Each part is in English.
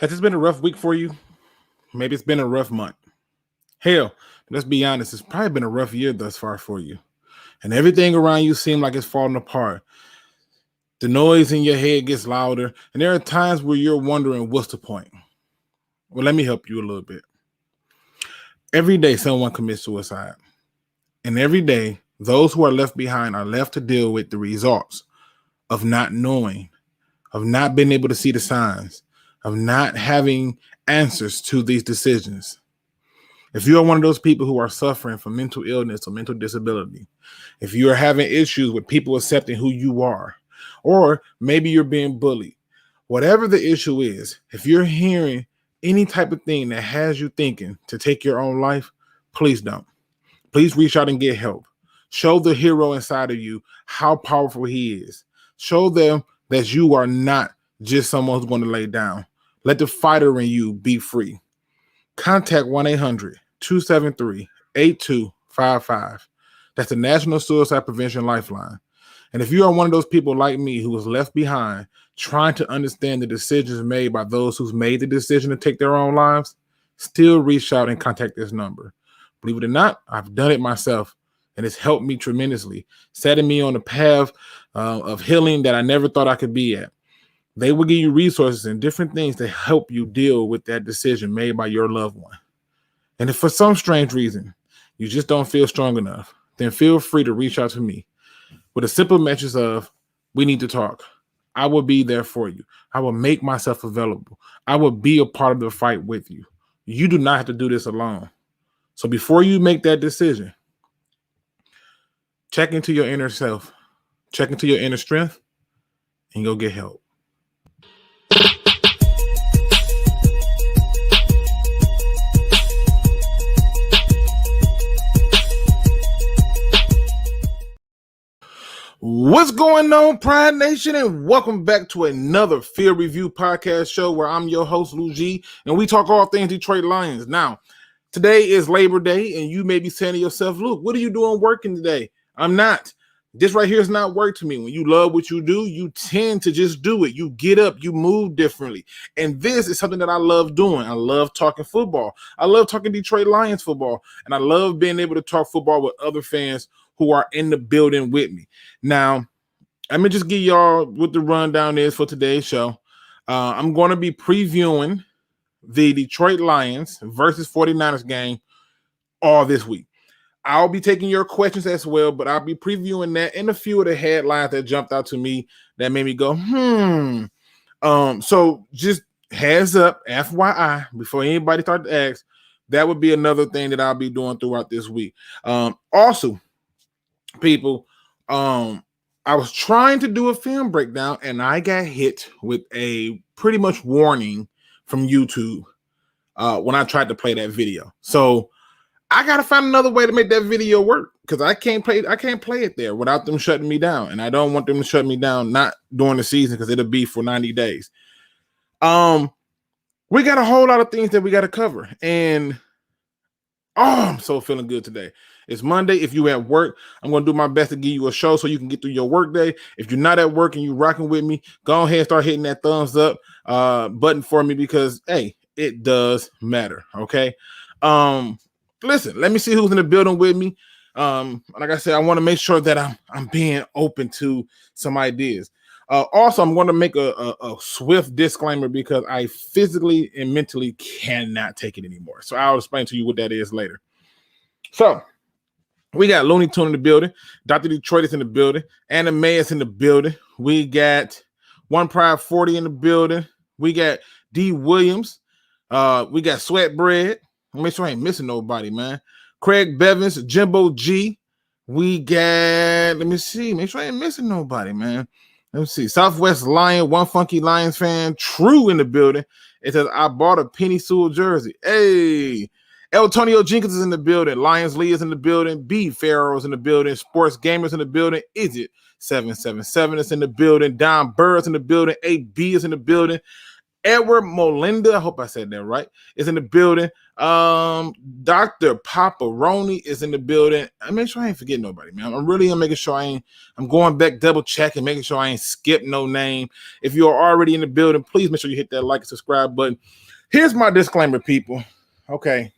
Has this been a rough week for you? Maybe it's been a rough month. Hell, let's be honest, it's probably been a rough year thus far for you. And everything around you seems like it's falling apart. The noise in your head gets louder, and there are times where you're wondering, what's the point? Well, let me help you a little bit. Every day, someone commits suicide. And every day, those who are left behind are left to deal with the results of not knowing, of not being able to see the signs, of not having answers to these decisions. If you are one of those people who are suffering from mental illness or mental disability, if you are having issues with people accepting who you are, or maybe you're being bullied, whatever the issue is, if you're hearing any type of thing that has you thinking to take your own life, please don't. Please reach out and get help. Show the hero inside of you how powerful he is. Show them that you are not just someone who's going to lay down. Let the fighter in you be free. Contact 1-800-273-8255. That's the National Suicide Prevention Lifeline. And if you are one of those people like me who was left behind trying to understand the decisions made by those who's made the decision to take their own lives, still reach out and contact this number. Believe it or not, I've done it myself, and it's helped me tremendously, setting me on a path of healing that I never thought I could be at. They will give you resources and different things to help you deal with that decision made by your loved one. And if for some strange reason you just don't feel strong enough, then feel free to reach out to me with a simple message of, we need to talk. I will be there for you. I will make myself available. I will be a part of the fight with you. You do not have to do this alone. So before you make that decision, check into your inner self, check into your inner strength, and go get help. What's going on, Pride Nation, and welcome back to another Field Review podcast show where I'm your host, Lou G, and we talk all things Detroit Lions. Now, today is Labor Day, and you may be saying to yourself, Luke, what are you doing working today? I'm not. This right here is not work to me. When you love what you do, you tend to just do it. You get up, you move differently. And this is something that I love doing. I love talking football. I love talking Detroit Lions football, and I love being able to talk football with other fans who are in the building with me. Now, let me just give y'all what the rundown is for today's show. I'm going to be previewing the Detroit Lions versus 49ers game all this week. I'll be taking your questions as well, but I'll be previewing that and a few of the headlines that jumped out to me that made me go, So just heads up, FYI, before anybody starts to ask, that would be another thing that I'll be doing throughout this week. Also, people, I was trying to do a film breakdown and I got hit with a pretty much warning from YouTube when I tried to play that video. So I gotta find another way to make that video work because I can't play it there without them shutting me down. And I don't want them to shut me down not during the season because it'll be for 90 days. We got a whole lot of things that we got to cover. And I'm so feeling good today. It's Monday. If you're at work, I'm going to do my best to give you a show so you can get through your work day. If you're not at work and you're rocking with me, go ahead and start hitting that thumbs up button for me because, hey, it does matter, okay? Listen, let me see who's in the building with me. Like I said, I want to make sure that I'm being open to some ideas. Also, I'm going to make a swift disclaimer because I physically and mentally cannot take it anymore. So I'll explain to you what that is later. So we got Looney Tune in the building. Dr. Detroit is in the building. Anime is in the building. We got One Pride 40 in the building. We got D. Williams. We got Sweatbread. Make sure I ain't missing nobody, man. Craig Bevins, Jimbo G. We got, let me see. Make sure I ain't missing nobody, man. Let me see. Southwest Lion, One Funky Lions fan, True in the building. It says, I bought a Penny Sewell jersey. Hey. Eltonio Jenkins is in the building. Lions Lee is in the building. B. Farrow is in the building. Sports Gamers in the building. Is it 777 is in the building. Don Burr is in the building. AB is in the building. Edward Molinda, I hope I said that right, is in the building. Dr. Paparoni is in the building. I make sure I ain't forgetting nobody, man. I'm making sure I'm going back, double checking, making sure I ain't skipped no name. If you're already in the building, please make sure you hit that like and subscribe button. Here's my disclaimer, people. Okay.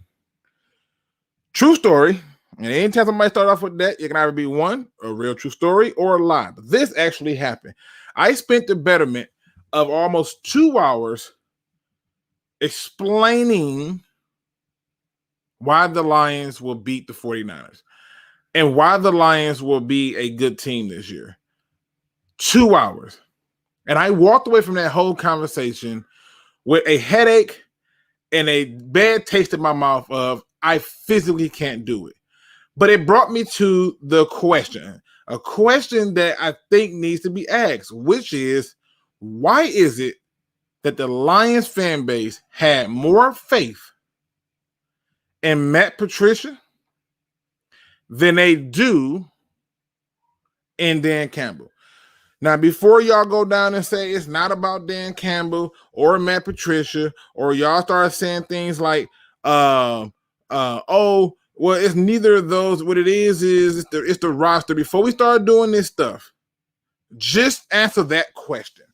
True story. And anytime somebody start off with that, it can either be one, a real true story, or a lie. But this actually happened. I spent the betterment of almost 2 hours explaining why the Lions will beat the 49ers and why the Lions will be a good team this year. 2 hours. And I walked away from that whole conversation with a headache and a bad taste in my mouth of I physically can't do it. But it brought me to the question, a question that I think needs to be asked, which is, why is it that the Lions fan base had more faith in Matt Patricia than they do in Dan Campbell? Now, before y'all go down and say it's not about Dan Campbell or Matt Patricia, or y'all start saying things like, oh, well, it's neither of those. What it is it's the roster. Before we start doing this stuff, just answer that question,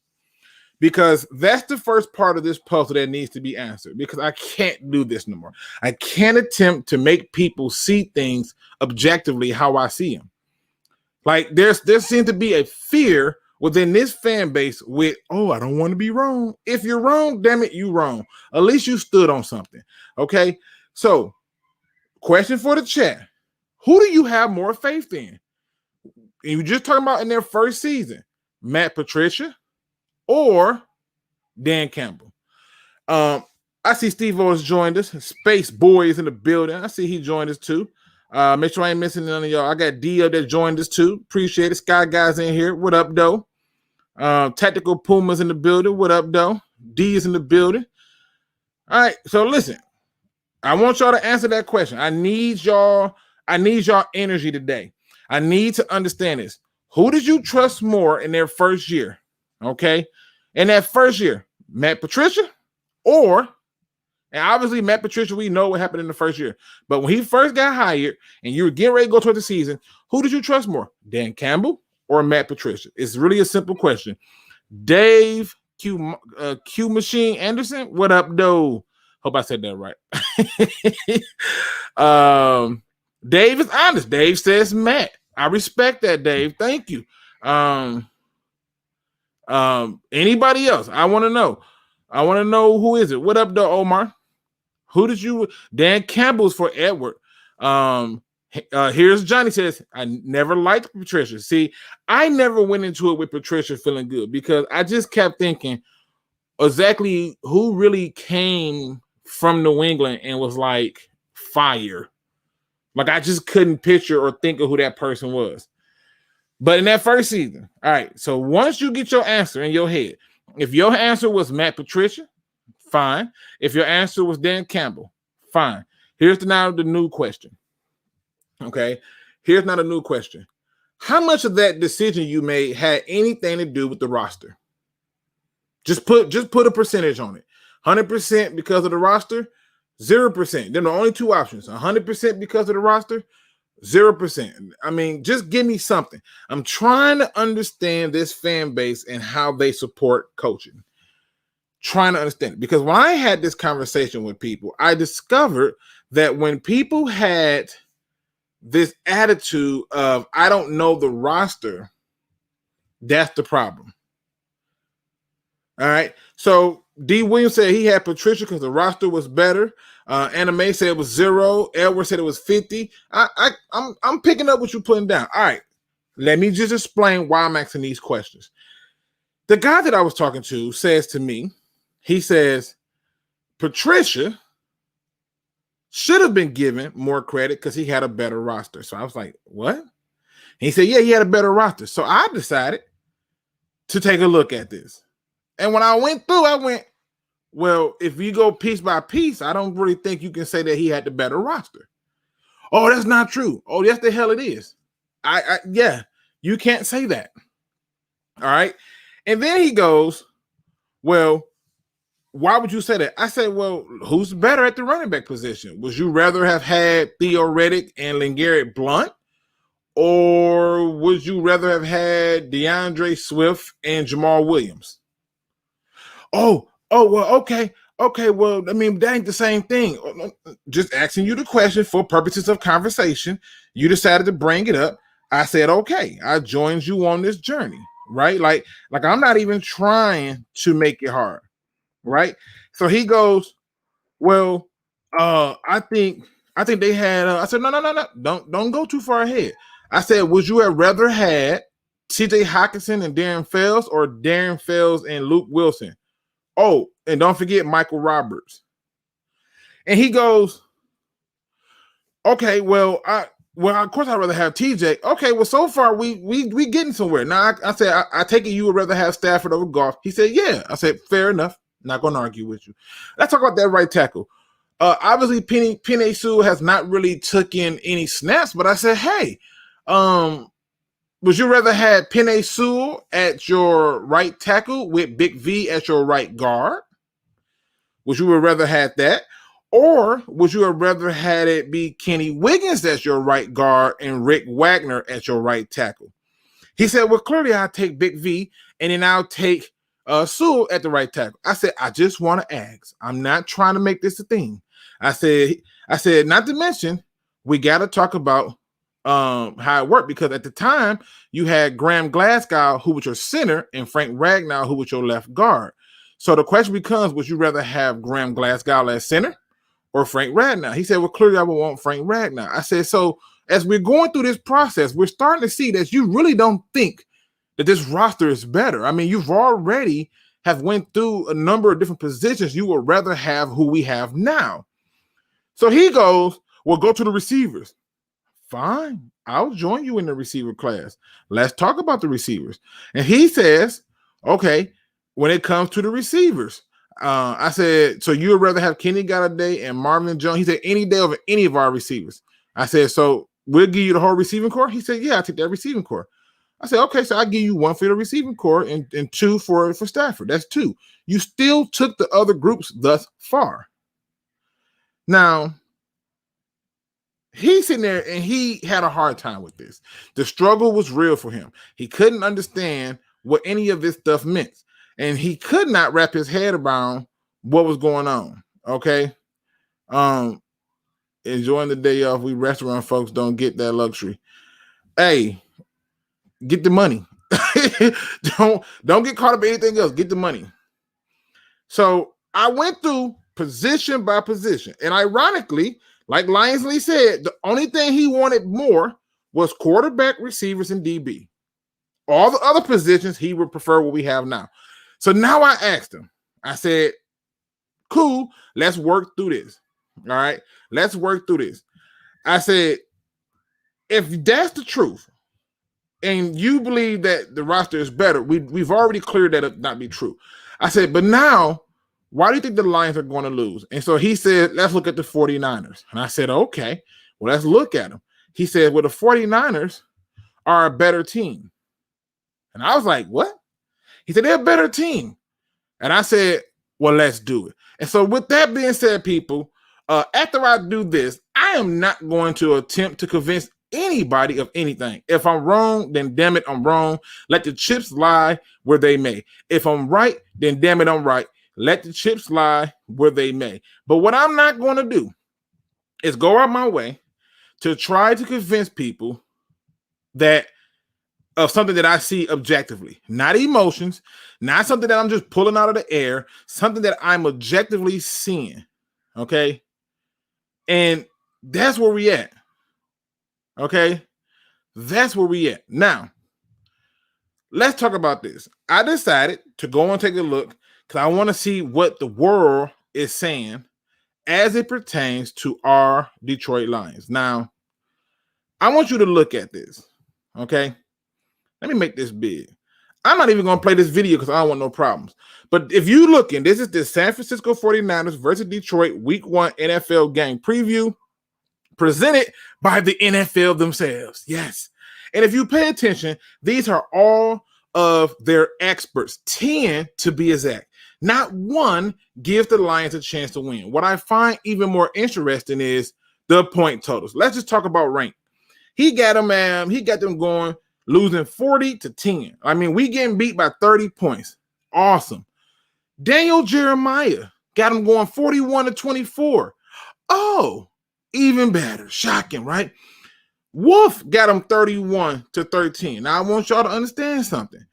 because that's the first part of this puzzle that needs to be answered, because I can't do this no more. I can't attempt to make people see things objectively how I see them. Like there seems to be a fear within this fan base with, oh, I don't want to be wrong. If you're wrong, damn it, you wrong. At least you stood on something. Okay. So question for the chat. Who do you have more faith in? And you're just talking about in their first season, Matt Patricia or Dan Campbell? I see Steve O has joined us. Space Boy is in the building. I see he joined us too. Make sure I ain't missing none of y'all. I got D that joined us too. Appreciate it. Sky Guys in here. What up, though? Tactical Puma's in the building. What up, though? D is in the building. All right. So listen, I want y'all to answer that question. I need y'all energy today. I need to understand this. Who did you trust more in their first year? Okay. In that first year, Matt Patricia or, and obviously Matt Patricia, we know what happened in the first year, but when he first got hired and you were getting ready to go toward the season, who did you trust more, Dan Campbell or Matt Patricia? It's really a simple question. Dave Q Machine Anderson, what up, though? Hope I said that right. Dave is honest. Dave says Matt. I respect that, Dave. Thank you. Anybody else? I want to know. Who is it. What up, though, Omar? Who did you? Dan Campbell's for Edward. Here's Johnny says, I never liked Patricia. See, I never went into it with Patricia feeling good because I just kept thinking exactly who really came from New England and was like fire. Like I just couldn't picture or think of who that person was. But in that first season, all right, so once you get your answer in your head, if your answer was Matt Patricia, fine. If your answer was Dan Campbell, fine. Here's now the new question. Okay, here's not a new question. How much of that decision you made had anything to do with the roster? Just put a percentage on it. 100% because of the roster, 0%. There are only two options. 100% because of the roster, 0%. I mean, just give me something. I'm trying to understand this fan base and how they support coaching. Trying to understand it. Because when I had this conversation with people, I discovered that when people had this attitude of, I don't know the roster, that's the problem. All right. So D. Williams said he had Patricia because the roster was better. Anime said it was 0. Edward said it was 50. I'm picking up what you're putting down. All right. Let me just explain why I'm asking these questions. The guy that I was talking to says to me, he says, Patricia should have been given more credit because he had a better roster. So I was like, what? And he said, yeah, he had a better roster. So I decided to take a look at this. And when I went through, I went, well, if you go piece by piece, I don't really think you can say that he had the better roster. Oh, that's not true. Oh, yes, the hell it is. Yeah, you can't say that. All right. And then he goes, well, why would you say that? I said, well, who's better at the running back position? Would you rather have had Theo Reddick and LeGarrette Blount? Or would you rather have had DeAndre Swift and Jamal Williams? Oh, well, okay. Okay, well, I mean, that ain't the same thing. Just asking you the question for purposes of conversation. You decided to bring it up. I said, okay, I joined you on this journey, right? Like I'm not even trying to make it hard, right? So he goes, well, I think they had. I said, no, don't go too far ahead. I said, would you have rather had T.J. Hockenson and Darren Fells, or Darren Fells and Luke Wilson? Oh, and don't forget Michael Roberts. And he goes, okay, well, of course I'd rather have TJ. Okay, well, so far we getting somewhere. Now I said, I take it you would rather have Stafford over Goff. He said, yeah. I said, fair enough. Not going to argue with you. Let's talk about that right tackle. Obviously, Penei Sewell has not really took in any snaps, but I said, hey, would you rather have Penei Sewell at your right tackle with Big V at your right guard? Would you have rather had that? Or would you have rather had it be Kenny Wiggins as your right guard and Rick Wagner at your right tackle? He said, well, clearly I'll take Big V and then I'll take Sewell at the right tackle. I said, I just want to ask. I'm not trying to make this a thing. I said, not to mention, we got to talk about how it worked, because at the time you had Graham Glasgow, who was your center, and Frank Ragnow, who was your left guard. So the question becomes, would you rather have Graham Glasgow as center or Frank Ragnow? He said, well, clearly I would want Frank Ragnow. I said, so as we're going through this process, we're starting to see that you really don't think that this roster is better. I mean, you've already have went through a number of different positions. You would rather have who we have now. So he goes, well, go to the receivers. Fine, I'll join you in the receiver class. Let's talk about the receivers. And he says, okay, when it comes to the receivers, I said, so you would rather have Kenny Golladay and Marvin Jones? He said, any day over any of our receivers. I said, so we'll give you the whole receiving core? He said, yeah, I'll take that receiving core. I said, okay, so I'll give you one for the receiving core and two for Stafford. That's two. You still took the other groups thus far. Now, he's sitting there and he had a hard time with this. The struggle was real for him. He couldn't understand what any of this stuff meant. And he could not wrap his head around what was going on. Okay. Enjoying the day off. We restaurant folks don't get that luxury. Hey, get the money. don't get caught up in anything else. Get the money. So I went through position by position. And ironically, like Lionsly said, the only thing he wanted more was quarterback, receivers, and DB. All the other positions, he would prefer what we have now. So now I asked him, I said, cool, let's work through this. All right, let's work through this. I said, if that's the truth, and you believe that the roster is better, we've already cleared that up not be true. I said, but now, why do you think the Lions are going to lose? And so he said, let's look at the 49ers. And I said, okay, well, let's look at them. He said, well, the 49ers are a better team. And I was like, what? He said, they're a better team. And I said, well, let's do it. And so with that being said, people, after I do this, I am not going to attempt to convince anybody of anything. If I'm wrong, then damn it, I'm wrong. Let the chips lie where they may. If I'm right, then damn it, I'm right. Let the chips lie where they may. But what I'm not going to do is go out my way to try to convince people that of something that I see objectively, not emotions, not something that I'm just pulling out of the air, something that I'm objectively seeing. Okay. And that's where we at. Okay. That's where we at. Now, let's talk about this. I decided to go and take a look because I want to see what the world is saying as it pertains to our Detroit Lions. Now, I want you to look at this. Okay. Let me make this big. I'm not even going to play this video because I don't want no problems. But if you look in, this is the San Francisco 49ers versus Detroit Week 1 NFL game preview presented by the NFL themselves. Yes. And if you pay attention, these are all of their experts, 10 to be exact. Not one gives the Lions a chance to win. What I find even more interesting is the point totals. Let's just talk about rank. He got them going, losing 40-10. I mean, we getting beat by 30 points. Awesome. Daniel Jeremiah got him going 41-24. Oh, even better. Shocking, right? Wolf got him 31-13. Now, I want y'all to understand something.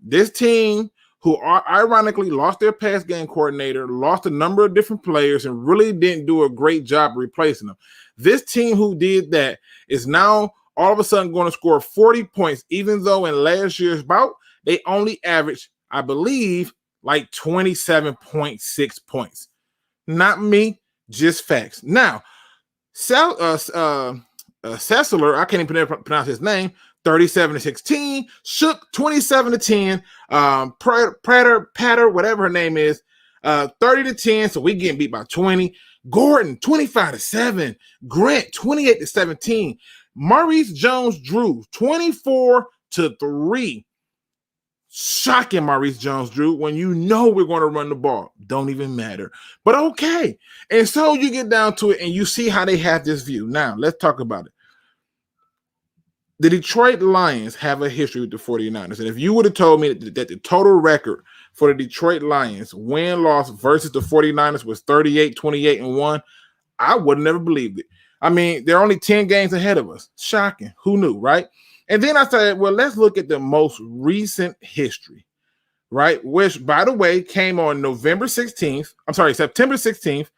This team, who ironically lost their pass game coordinator, lost a number of different players, and really didn't do a great job replacing them. This team who did that is now all of a sudden going to score 40 points, even though in last year's bout, they only averaged, I believe, like 27.6 points. Not me, just facts. Now, Sessler, I can't even pronounce his name, 37-16, Shook 27-10, Patter, whatever her name is, 30-10, so we getting beat by 20. Gordon, 25-7, Grant, 28-17, Maurice Jones-Drew, 24-3. Shocking, Maurice Jones-Drew, when you know we're going to run the ball. Don't even matter. But okay. And so you get down to it and you see how they have this view. Now, let's talk about it. The Detroit Lions have a history with the 49ers. And if you would have told me that the total record for the Detroit Lions win-loss versus the 49ers was 38-28-1, I would have never believed it. I mean, they're only 10 games ahead of us. Shocking. Who knew, right? And then I said, well, let's look at the most recent history, right? Which, by the way, came on September 16th,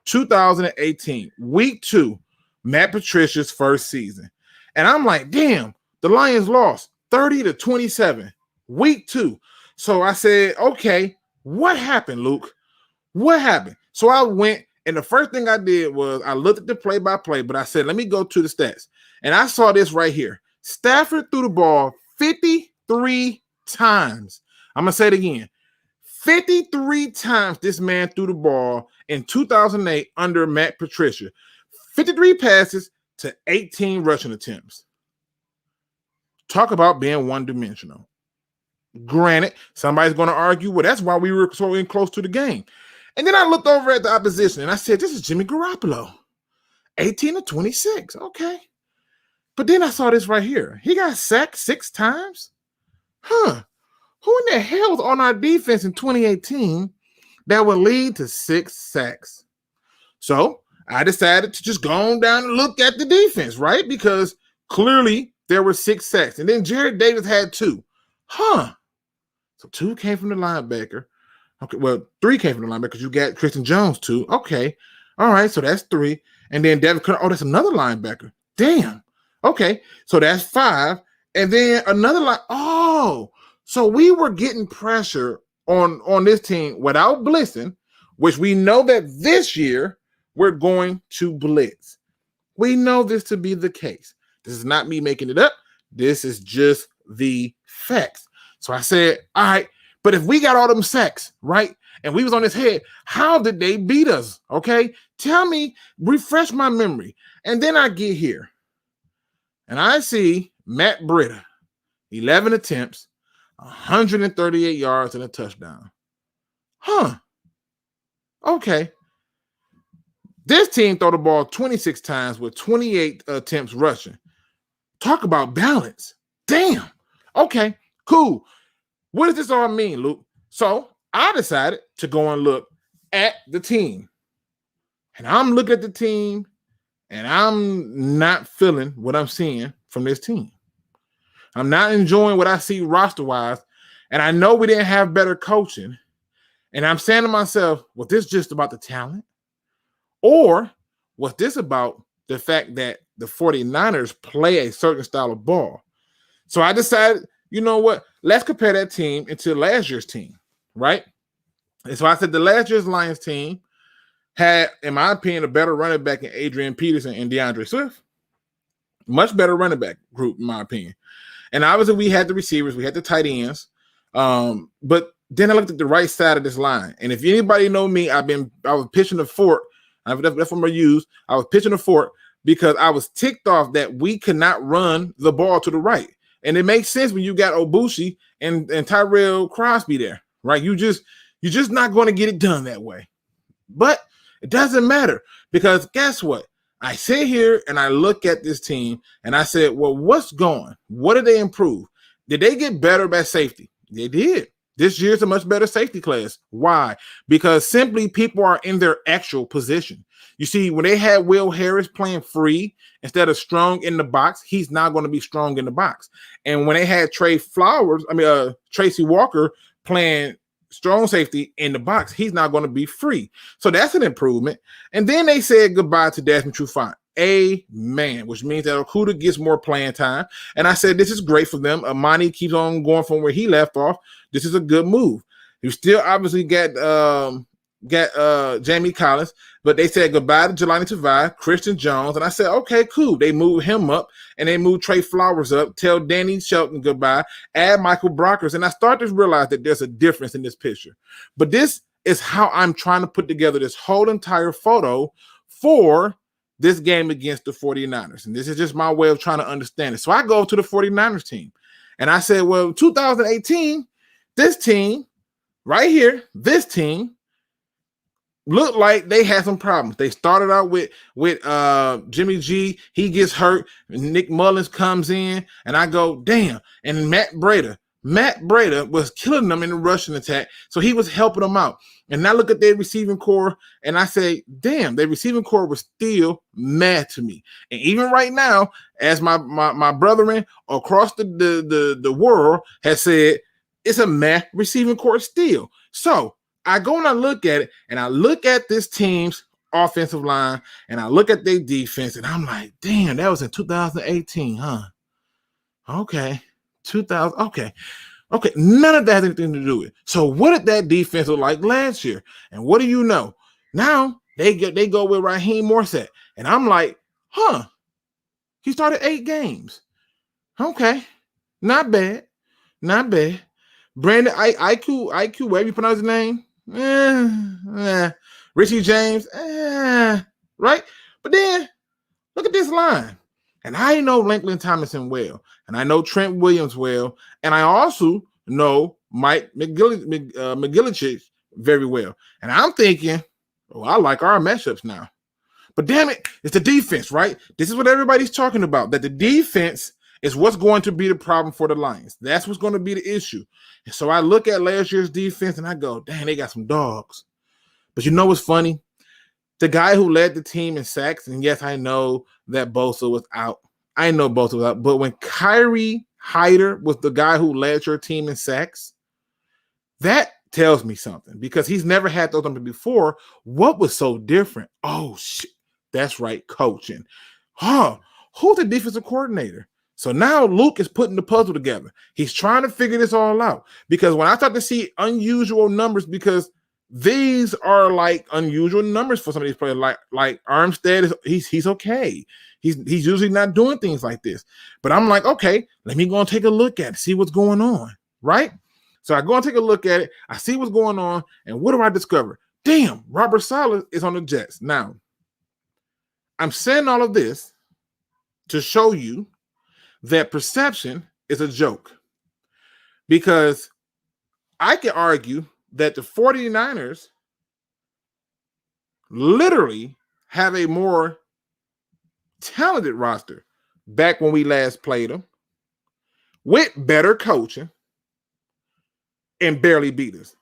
2018, week 2, Matt Patricia's first season. And I'm like, damn, the Lions lost 30-27, week 2. So I said, okay, what happened, Luke? What happened? So I went, and the first thing I did was I looked at the play-by-play, but I said, let me go to the stats. And I saw this right here. Stafford threw the ball 53 times. I'm going to say it again. 53 times this man threw the ball in 2008 under Matt Patricia. 53 passes to 18 rushing attempts. Talk about being one-dimensional. Granted, somebody's going to argue, well, that's why we were so close to the game. And then I looked over at the opposition, and I said, this is Jimmy Garoppolo. 18-26. Okay. But then I saw this right here. He got sacked 6 times? Huh. Who in the hell was on our defense in 2018 that would lead to 6 sacks? So I decided to just go on down and look at the defense, right? Because clearly there were 6 sacks. And then Jared Davis had 2. Huh. So 2 came from the linebacker. Okay, well, 3 came from the linebacker because you got Christian Jones 2. Okay. All right, so that's 3. And then Devin, that's another linebacker. Damn. Okay, so that's 5. And then another line. Oh, so we were getting pressure on this team without blitzing, which we know that this year we're going to blitz. We know this to be the case. This is not me making it up. This is just the facts. So I said, all right, but if we got all them sacks, right, and we was on his head, how did they beat us? Okay, tell me, refresh my memory. And then I get here. And I see Matt Breida, 11 attempts, 138 yards, and a touchdown. Huh. Okay. This team threw the ball 26 times with 28 attempts rushing. Talk about balance. Damn. Okay, cool. What does this all mean, Luke? So I decided to go and look at the team. And I'm looking at the team, and I'm not feeling what I'm seeing from this team. I'm not enjoying what I see roster-wise, and I know we didn't have better coaching. And I'm saying to myself, was this just about the talent? Or was this about the fact that the 49ers play a certain style of ball? So I decided, you know what? Let's compare that team into last year's team, right? And so I said the last year's Lions team had, in my opinion, a better running back in Adrian Peterson and DeAndre Swift. Much better running back group, in my opinion. And obviously we had the receivers, we had the tight ends. But then I looked at the right side of this line. And if anybody know me, I was pitching a fork. That's what I'm going to use. I was pitching a fork because I was ticked off that we could not run the ball to the right. And it makes sense when you got Obushi and Tyrell Crosby there. right? You're just not going to get it done that way. But it doesn't matter, because guess what? I sit here and I look at this team and I said, well, what's going? What did they improve? Did they get better at safety? They did. This year's a much better safety class. Why? Because simply people are in their actual position. You see, when they had Will Harris playing free instead of strong in the box, he's not going to be strong in the box. And when they had Tracy Walker playing strong safety in the box, he's not going to be free. So that's an improvement. And then they said goodbye to Desmond Trufant. Amen, which means that Okudah gets more playing time. And I said, this is great for them. Amani keeps on going from where he left off. This is a good move. You still obviously got Jamie Collins, but they said goodbye to Jelani Tavai, Christian Jones. And I said, okay, cool. They moved him up and they moved Trey Flowers up, tell Danny Shelton goodbye, add Michael Brockers. And I started to realize that there's a difference in this picture. But this is how I'm trying to put together this whole entire photo for this game against the 49ers. And this is just my way of trying to understand it. So I go to the 49ers team and I said, well, 2018, this team right here, this team looked like they had some problems. They started out with Jimmy G. He gets hurt. Nick Mullins comes in, and I go, damn. And Matt Breida was killing them in the rushing attack, so he was helping them out. And I look at their receiving core, and I say, damn, their receiving core was still mad to me. And even right now, as my brethren across the world has said, it's a mad receiving core still. So I go and I look at it, and I look at this team's offensive line, and I look at their defense, and I'm like, damn, that was in 2018, huh? Okay. 2000. Okay. None of that has anything to do with it. So what did that defense look like last year? And what do you know? Now they go with Raheem Morset. And I'm like, huh? He started 8 games. Okay. Not bad. Brandon IQ, whatever you pronounce his name. Richie James. Right? But then look at this line. And I know Lakeland Tomlinson well. And I know Trent Williams well. And I also know Mike McGillicuddy very well. And I'm thinking, oh, I like our matchups now. But damn it, it's the defense, right? This is what everybody's talking about, that the defense is what's going to be the problem for the Lions. That's what's going to be the issue. And so I look at last year's defense and I go, dang, they got some dogs. But you know what's funny? The guy who led the team in sacks, and yes, I know that Bosa was out. But when Kyrie Hyder was the guy who led your team in sacks, that tells me something, because he's never had those numbers before. What was so different? Oh, shit. That's right, coaching. Who's the defensive coordinator? So now Luke is putting the puzzle together. He's trying to figure this all out, because when I start to see unusual numbers, because these are like unusual numbers for some of these players, like Armstead, he's okay. He's usually not doing things like this. But I'm like, okay, let me go and take a look at it, see what's going on, right? So I go and take a look at it. I see what's going on, and what do I discover? Damn, Robert Saleh is on the Jets. Now, I'm saying all of this to show you that perception is a joke, because I can argue that the 49ers literally have a more talented roster back when we last played them, with better coaching, and barely beat us.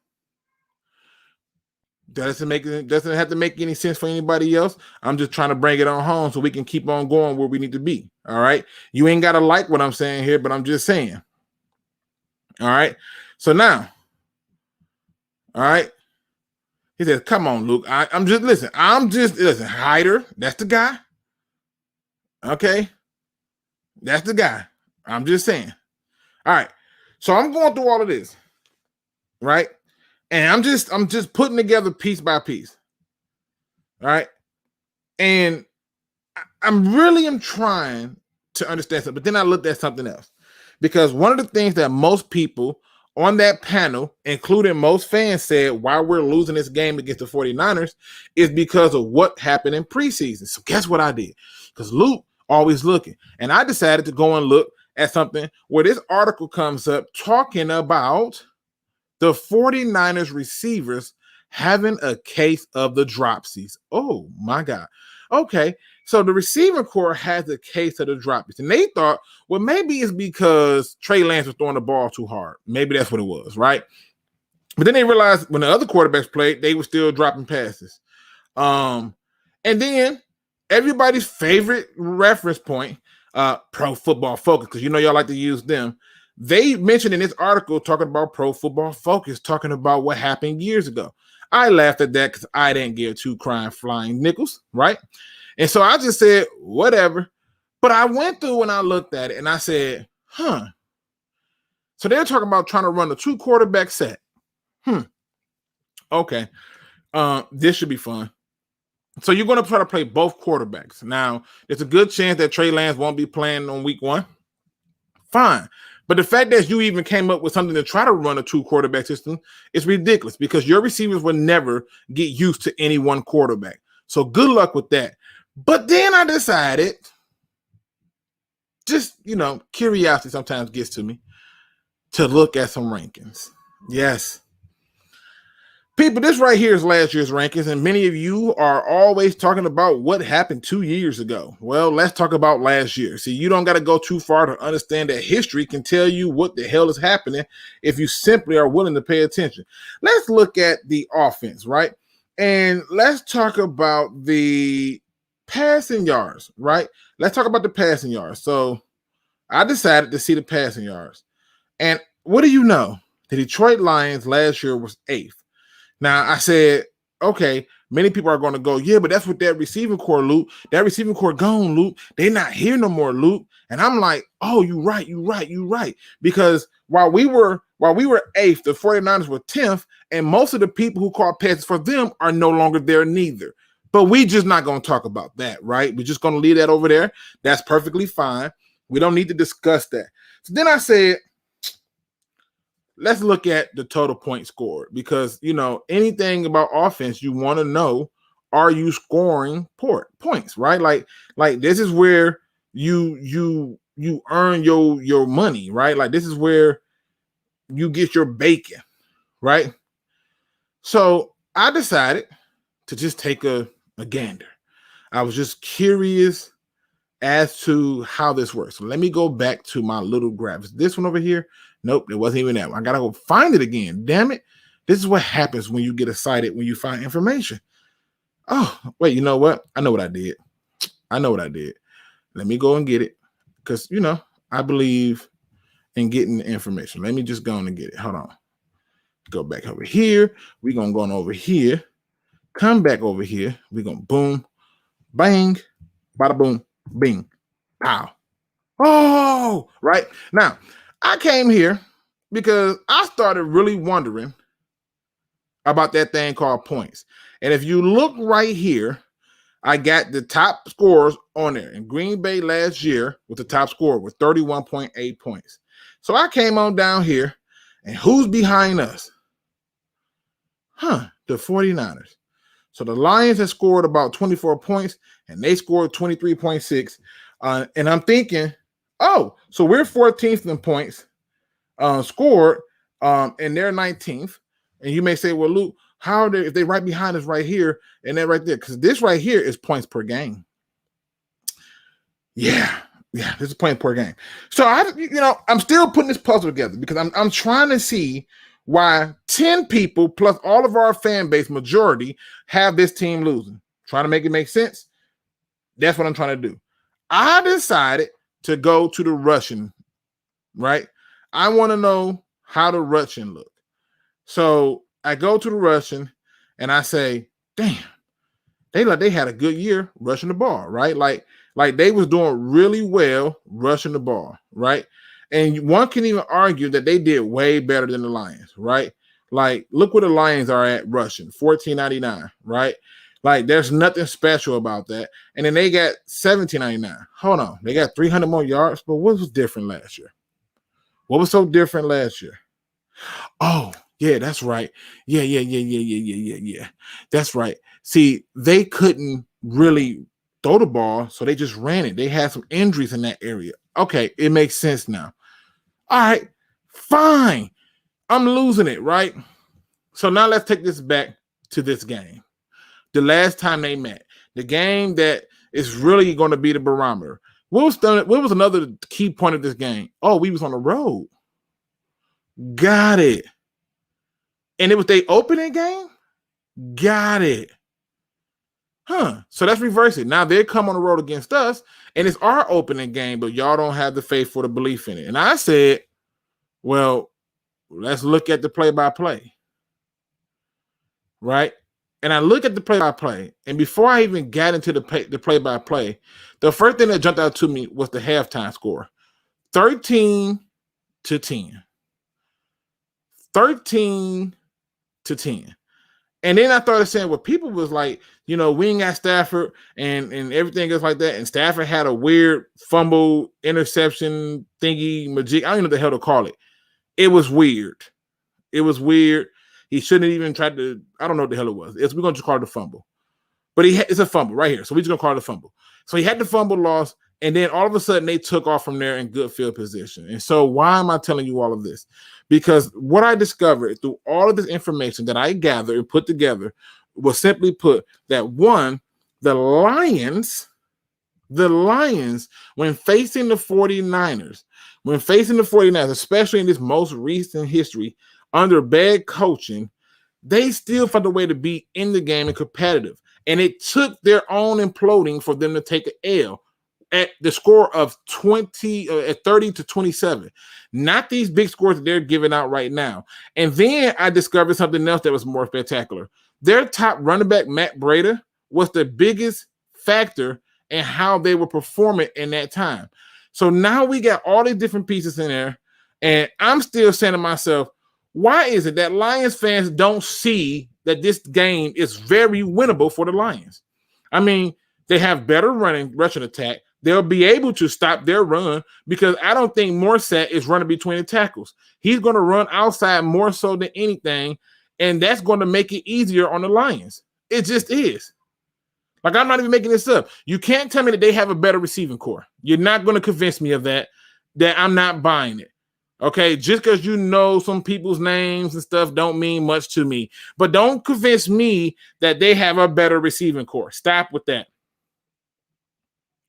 Doesn't have to make any sense for anybody else. I'm just trying to bring it on home so we can keep on going where we need to be. All right. You ain't got to like what I'm saying here, but I'm just saying. All right. So now, all right. He says, come on, Luke. I'm just listen. Hyder. That's the guy. Okay. That's the guy. I'm just saying. All right. So I'm going through all of this. Right. And I'm just putting together piece by piece. All right. And I'm trying to understand something, but then I looked at something else, because one of the things that most people on that panel, including most fans, said why we're losing this game against the 49ers is because of what happened in preseason. So guess what I did? Because Luke always looking. And I decided to go and look at something where this article comes up talking about The 49ers receivers having a case of the dropsies. Oh, my God. Okay, so the receiving core has a case of the dropsies. And they thought, well, maybe it's because Trey Lance was throwing the ball too hard. Maybe that's what it was, right? But then they realized when the other quarterbacks played, they were still dropping passes. And then everybody's favorite reference point, Pro Football Focus, because y'all like to use them. They mentioned in this article talking about Pro Football Focus, talking about what happened years ago. I laughed at that because I didn't give two crying flying nickels, right? And so I just said, whatever. But I went through and I looked at it and I said, So they're talking about trying to run a 2 quarterback set. Okay. This should be fun. So you're going to try to play both quarterbacks. Now, there's a good chance that Trey Lance won't be playing on week 1. Fine. But the fact that you even came up with something to try to run a 2 quarterback system is ridiculous because your receivers will never get used to any one quarterback. So good luck with that. But then I decided, just, curiosity sometimes gets to me, to look at some rankings. Yes. People, this right here is last year's rankings, and many of you are always talking about what happened 2 years ago. Well, let's talk about last year. See, you don't got to go too far to understand that history can tell you what the hell is happening if you simply are willing to pay attention. Let's look at the offense, right? And let's talk about the passing yards, right? Let's talk about the passing yards. So I decided to see the passing yards. And what do you know? The Detroit Lions last year was 8th. Now, I said, okay, many people are going to go, yeah, but that's with that receiving core, Luke. That receiving core gone, Luke. They're not here no more, Luke. And I'm like, oh, you're right. Because while we were 8th, the 49ers were 10th, and most of the people who caught passes for them are no longer there neither. But we just not going to talk about that, right? We're just going to leave that over there. That's perfectly fine. We don't need to discuss that. So then I said, let's look at the total points scored because, anything about offense, you want to know, are you scoring points, right? Like this is where you earn your money, right? Like this is where you get your bacon, right? So I decided to just take a gander. I was just curious as to how this works. So let me go back to my little graphics. This one over here. Nope, it wasn't even that one. I got to go find it again. Damn it. This is what happens when you get excited when you find information. Oh, wait, you know what? I know what I did. Let me go and get it because, I believe in getting the information. Let me just go and get it. Hold on. Go back over here. We're going to go on over here. Come back over here. We're going to boom, bang, bada boom, bing, pow. Oh, right. Now, I came here because I started really wondering about that thing called points. And if you look right here, I got the top scores on there. And Green Bay last year was the top scorer with 31.8 points. So I came on down here, and who's behind us? The 49ers. So the Lions have scored about 24 points, and they scored 23.6. And I'm thinking, oh, so we're 14th in points scored, and they're 19th. And you may say, well, Luke, how are they if they're right behind us right here and they're right there? Because this right here is points per game. Yeah, this is points per game. So I'm still putting this puzzle together because I'm trying to see why 10 people plus all of our fan base majority have this team losing. Trying to make it make sense. That's what I'm trying to do. I decided to go to the Russian, right? I want to know how the Russian look. So I go to the Russian and I say, damn, they had a good year rushing the ball, right? Like they was doing really well rushing the ball, right? And one can even argue that they did way better than the Lions, right? Like, look where the Lions are at rushing, 1499, right? Like, there's nothing special about that. And then they got 1799. Hold on. They got 300 more yards, but what was different last year? What was so different last year? Oh, yeah, that's right. Yeah. That's right. See, they couldn't really throw the ball, so they just ran it. They had some injuries in that area. Okay, it makes sense now. All right, fine. I'm losing it, right? So now let's take this back to this game. The last time they met, the game that is really going to be the barometer. What was another key point of this game? Oh, we was on the road. Got it. And it was their opening game? Got it. So let's reverse it. Now they come on the road against us, and it's our opening game, but y'all don't have the faith or the belief in it. And I said, well, let's look at the play-by-play. Right? And I look at the play-by-play, and before I even got into the play-by-play, the first thing that jumped out to me was the halftime score. 13-10. 13-10. And then I started saying, well, people was like, we ain't got Stafford and everything else like that. And Stafford had a weird fumble interception thingy magic. I don't even know what the hell to call it. It was weird. He shouldn't even tried to, I don't know what the hell it was. We're going to just call it a fumble. But it's a fumble right here. So we're just going to call it a fumble. So he had the fumble loss, and then all of a sudden they took off from there in good field position. And so why am I telling you all of this? Because what I discovered through all of this information that I gathered and put together was simply put that one, the Lions, when facing the 49ers, especially in this most recent history, under bad coaching, they still found a way to be in the game and competitive. And it took their own imploding for them to take an L at the score of 30-27. Not these big scores that they're giving out right now. And then I discovered something else that was more spectacular. Their top running back, Matt Breida, was the biggest factor in how they were performing in that time. So now we got all these different pieces in there, and I'm still saying to myself, why is it that Lions fans don't see that this game is very winnable for the Lions? I mean, they have better rushing attack. They'll be able to stop their run because I don't think Morset is running between the tackles. He's going to run outside more so than anything, and that's going to make it easier on the Lions. It just is. Like, I'm not even making this up. You can't tell me that they have a better receiving core. You're not going to convince me of that I'm not buying it. Okay, just because you know some people's names and stuff don't mean much to me. But don't convince me that they have a better receiving core. Stop with that.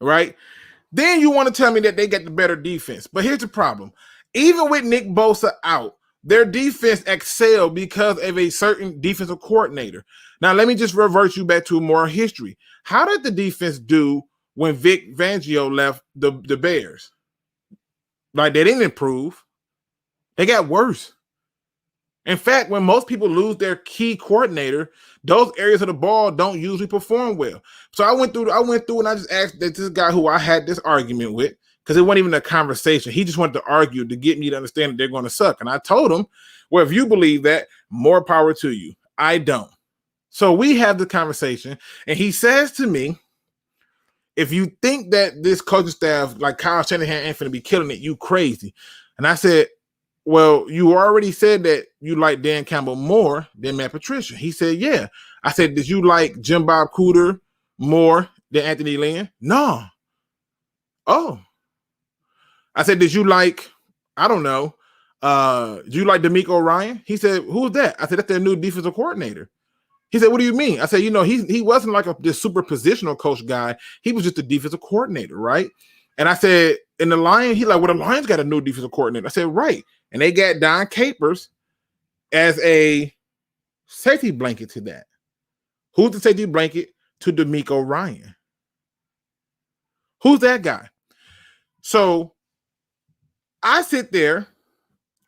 Right? Then you want to tell me that they get the better defense. But here's the problem. Even with Nick Bosa out, their defense excelled because of a certain defensive coordinator. Now, let me just revert you back to more history. How did the defense do when Vic Fangio left the Bears? Like, they didn't improve. They got worse. In fact, when most people lose their key coordinator, those areas of the ball don't usually perform well. So I went through and I just asked this guy who I had this argument with, because it wasn't even a conversation. He just wanted to argue to get me to understand that they're going to suck. And I told him, well, if you believe that, more power to you. I don't. So we have the conversation, and he says to me, if you think that this coaching staff, like Kyle Shanahan ain't finna be killing it, you crazy. And I said, well, you already said that you like Dan Campbell more than Matt Patricia. He said, yeah. I said, did you like Jim Bob Cooter more than Anthony Lynn? No. Oh. I said, did you like, I don't know, do you like D'Amico Ryan? He said, who's that? I said, that's their new defensive coordinator. He said, what do you mean? I said, he wasn't like this super positional coach guy. He was just a defensive coordinator, right? And I said, in the Lions, he like, well, the Lions got a new defensive coordinator. I said, right. And they got Don Capers as a safety blanket to that. Who's the safety blanket to D'Amico Ryan? Who's that guy? So I sit there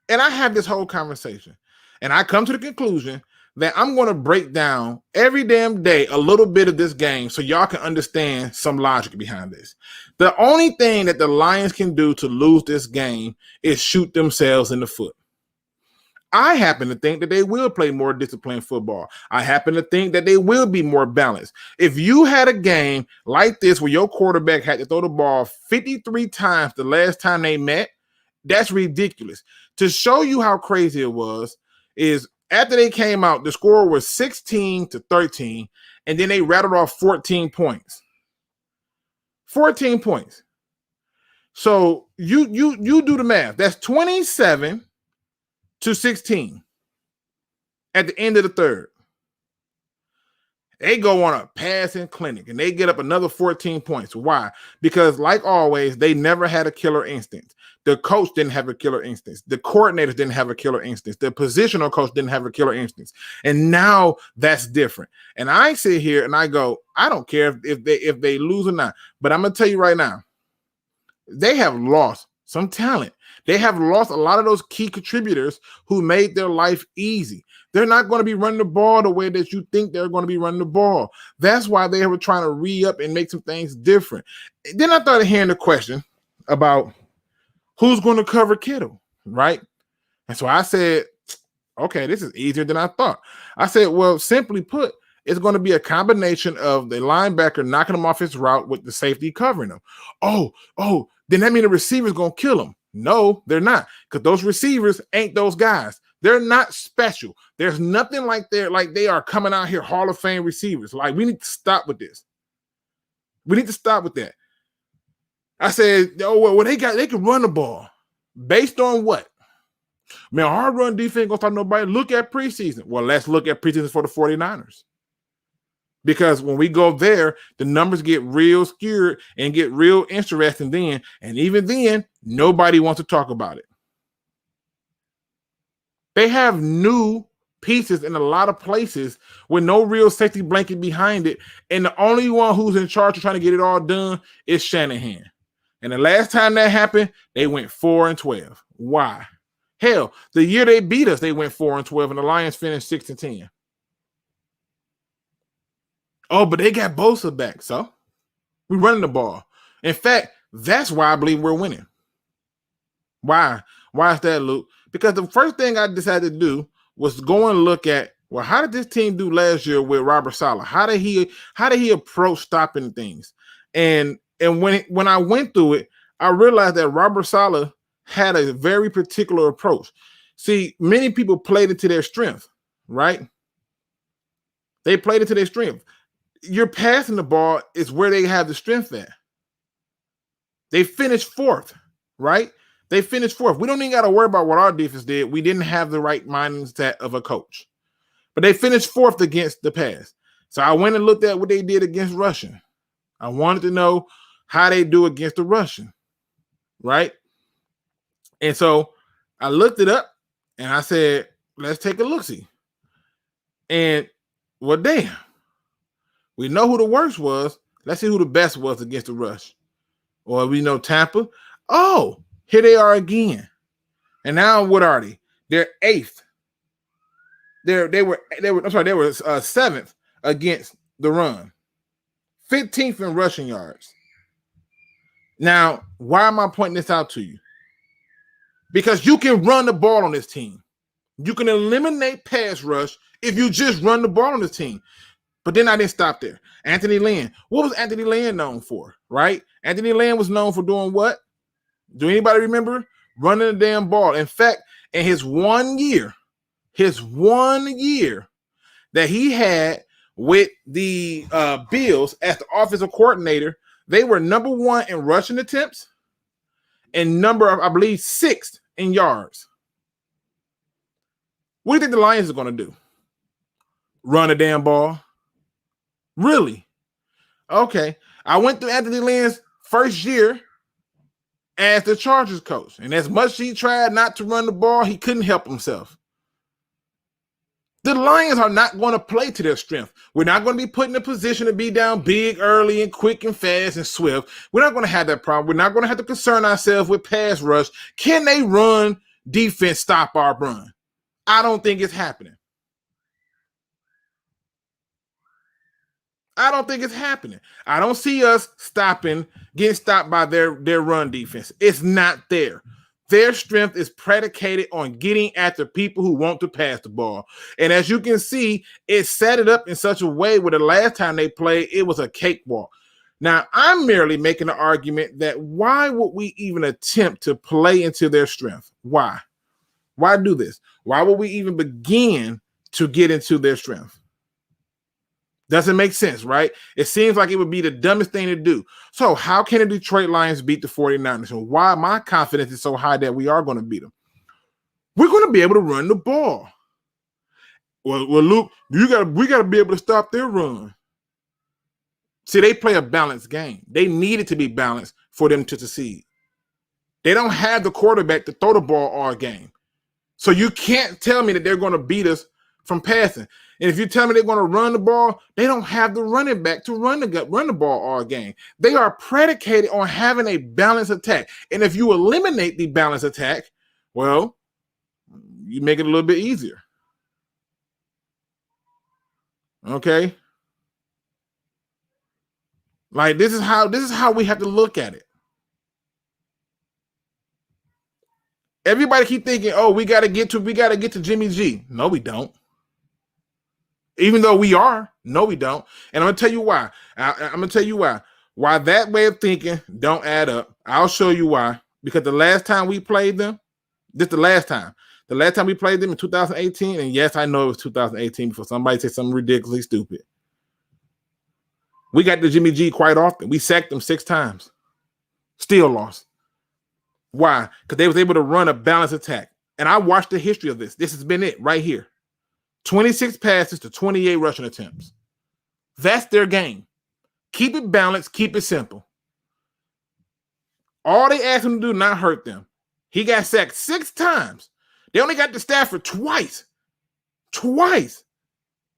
and I have this whole conversation, and I come to the conclusion that I'm going to break down every damn day a little bit of this game so y'all can understand some logic behind this. The only thing that the Lions can do to lose this game is shoot themselves in the foot. I happen to think that they will play more disciplined football. I happen to think that they will be more balanced. If you had a game like this where your quarterback had to throw the ball 53 times the last time they met, that's ridiculous. To show you how crazy it was is after they came out, the score was 16-13, and then they rattled off 14 points. 14 points. So you do the math. That's 27 to 16 at the end of the third. They go on a passing clinic and they get up another 14 points. Why? Because like always, they never had a killer instinct. The coach didn't have a killer instinct. The coordinators didn't have a killer instinct. The positional coach didn't have a killer instinct. And now that's different. And I sit here and I go, I don't care if they lose or not. But I'm going to tell you right now, they have lost some talent. They have lost a lot of those key contributors who made their life easy. They're not going to be running the ball the way that you think they're going to be running the ball. That's why they were trying to re-up and make some things different. Then I started hearing the question about who's going to cover Kittle, right? And so I said, okay, this is easier than I thought. I said, well, simply put, it's going to be a combination of the linebacker knocking him off his route with the safety covering him. Oh, then that means the receiver's going to kill him. No, they're not, because those receivers ain't those guys. They're not special. There's nothing like they are coming out here Hall of Fame receivers. Like, we need to stop with this. We need to stop with that. I said, oh, well, they can run the ball. Based on what? Man, our run defense ain't gonna stop nobody. Look at preseason. Well, let's look at preseason for the 49ers. Because when we go there, the numbers get real skewed and get real interesting then. And even then, nobody wants to talk about it. They have new pieces in a lot of places with no real safety blanket behind it. And the only one who's in charge of trying to get it all done is Shanahan. And the last time that happened, they went 4-12. Why? Hell, the year they beat us, they went 4-12, and the Lions finished 6-10. Oh, but they got Bosa back, so we're running the ball. In fact, that's why I believe we're winning. Why? Why is that, Luke? Because the first thing I decided to do was go and look at, well, how did this team do last year with Robert Saleh? How did he approach stopping things? And when I went through it, I realized that Robert Saleh had a very particular approach. See, many people played it to their strength, right? They played it to their strength. You're passing the ball is where they have the strength at. They finished fourth, right? They finished fourth. We don't even got to worry about what our defense did. We didn't have the right mindset of a coach. But they finished fourth against the pass. So I went and looked at what they did against rushing. I wanted to know how they do against the rushing, right? And so I looked it up and I said, let's take a look-see. And, well, damn. We know who the worst was. Let's see who the best was against the rush. Or we know Tampa. Oh, here they are again. And now what are they? They're eighth. They were seventh against the run. 15th in rushing yards. Now, why am I pointing this out to you? Because you can run the ball on this team. You can eliminate pass rush if you just run the ball on this team. But then I didn't stop there. Anthony Lynn. What was Anthony Lynn known for, right? Anthony Lynn was known for doing what? Do anybody remember? Running the damn ball. In fact, in his one year that he had with the Bills as the offensive coordinator, they were number one in rushing attempts and I believe, sixth in yards. What do you think the Lions are going to do? Run a damn ball? Really? Okay. I went through Anthony Lynn's first year as the Chargers coach. And as much as he tried not to run the ball, he couldn't help himself. The Lions are not going to play to their strength. We're not going to be put in a position to be down big, early, and quick and fast and swift. We're not going to have that problem. We're not going to have to concern ourselves with pass rush. Can they run defense stop our run? I don't think it's happening. I don't think it's happening. I don't see us getting stopped by their run defense. It's not there. Their strength is predicated on getting after people who want to pass the ball. And as you can see, it set it up in such a way where the last time they played, it was a cakewalk. Now, I'm merely making the argument that why would we even attempt to play into their strength? Why? Why do this? Why would we even begin to get into their strength? Doesn't make sense, right? It seems like it would be the dumbest thing to do. So how can the Detroit Lions beat the 49ers? And why my confidence is so high that we are going to beat them? we're going to be able to run the ball. Well, Luke, we got to be able to stop their run. See, they play a balanced game. They need it to be balanced for them to succeed. They don't have the quarterback to throw the ball all game. So you can't tell me that they're going to beat us from passing. And if you tell me they're going to run the ball, they don't have the running back to run the ball all game. They are predicated on having a balanced attack. And if you eliminate the balanced attack, well, you make it a little bit easier. Okay? Like this is how we have to look at it. Everybody keep thinking, oh, we gotta get to Jimmy G. No, we don't. Even though we are, no, we don't. And I'm gonna tell you why. I'm gonna tell you why. Why that way of thinking don't add up. I'll show you why. Because the last time we played them, the last time we played them in 2018, and yes, I know it was 2018 before somebody said something ridiculously stupid. We got to Jimmy G quite often. We sacked them 6 times. Still lost. Why? Because they was able to run a balanced attack. And I watched the history of this. This has been it right here. 26 passes to 28 rushing attempts. That's their game. Keep it balanced. Keep it simple. All they asked him to do, not hurt them. He got sacked 6 times. They only got to Stafford twice. Twice.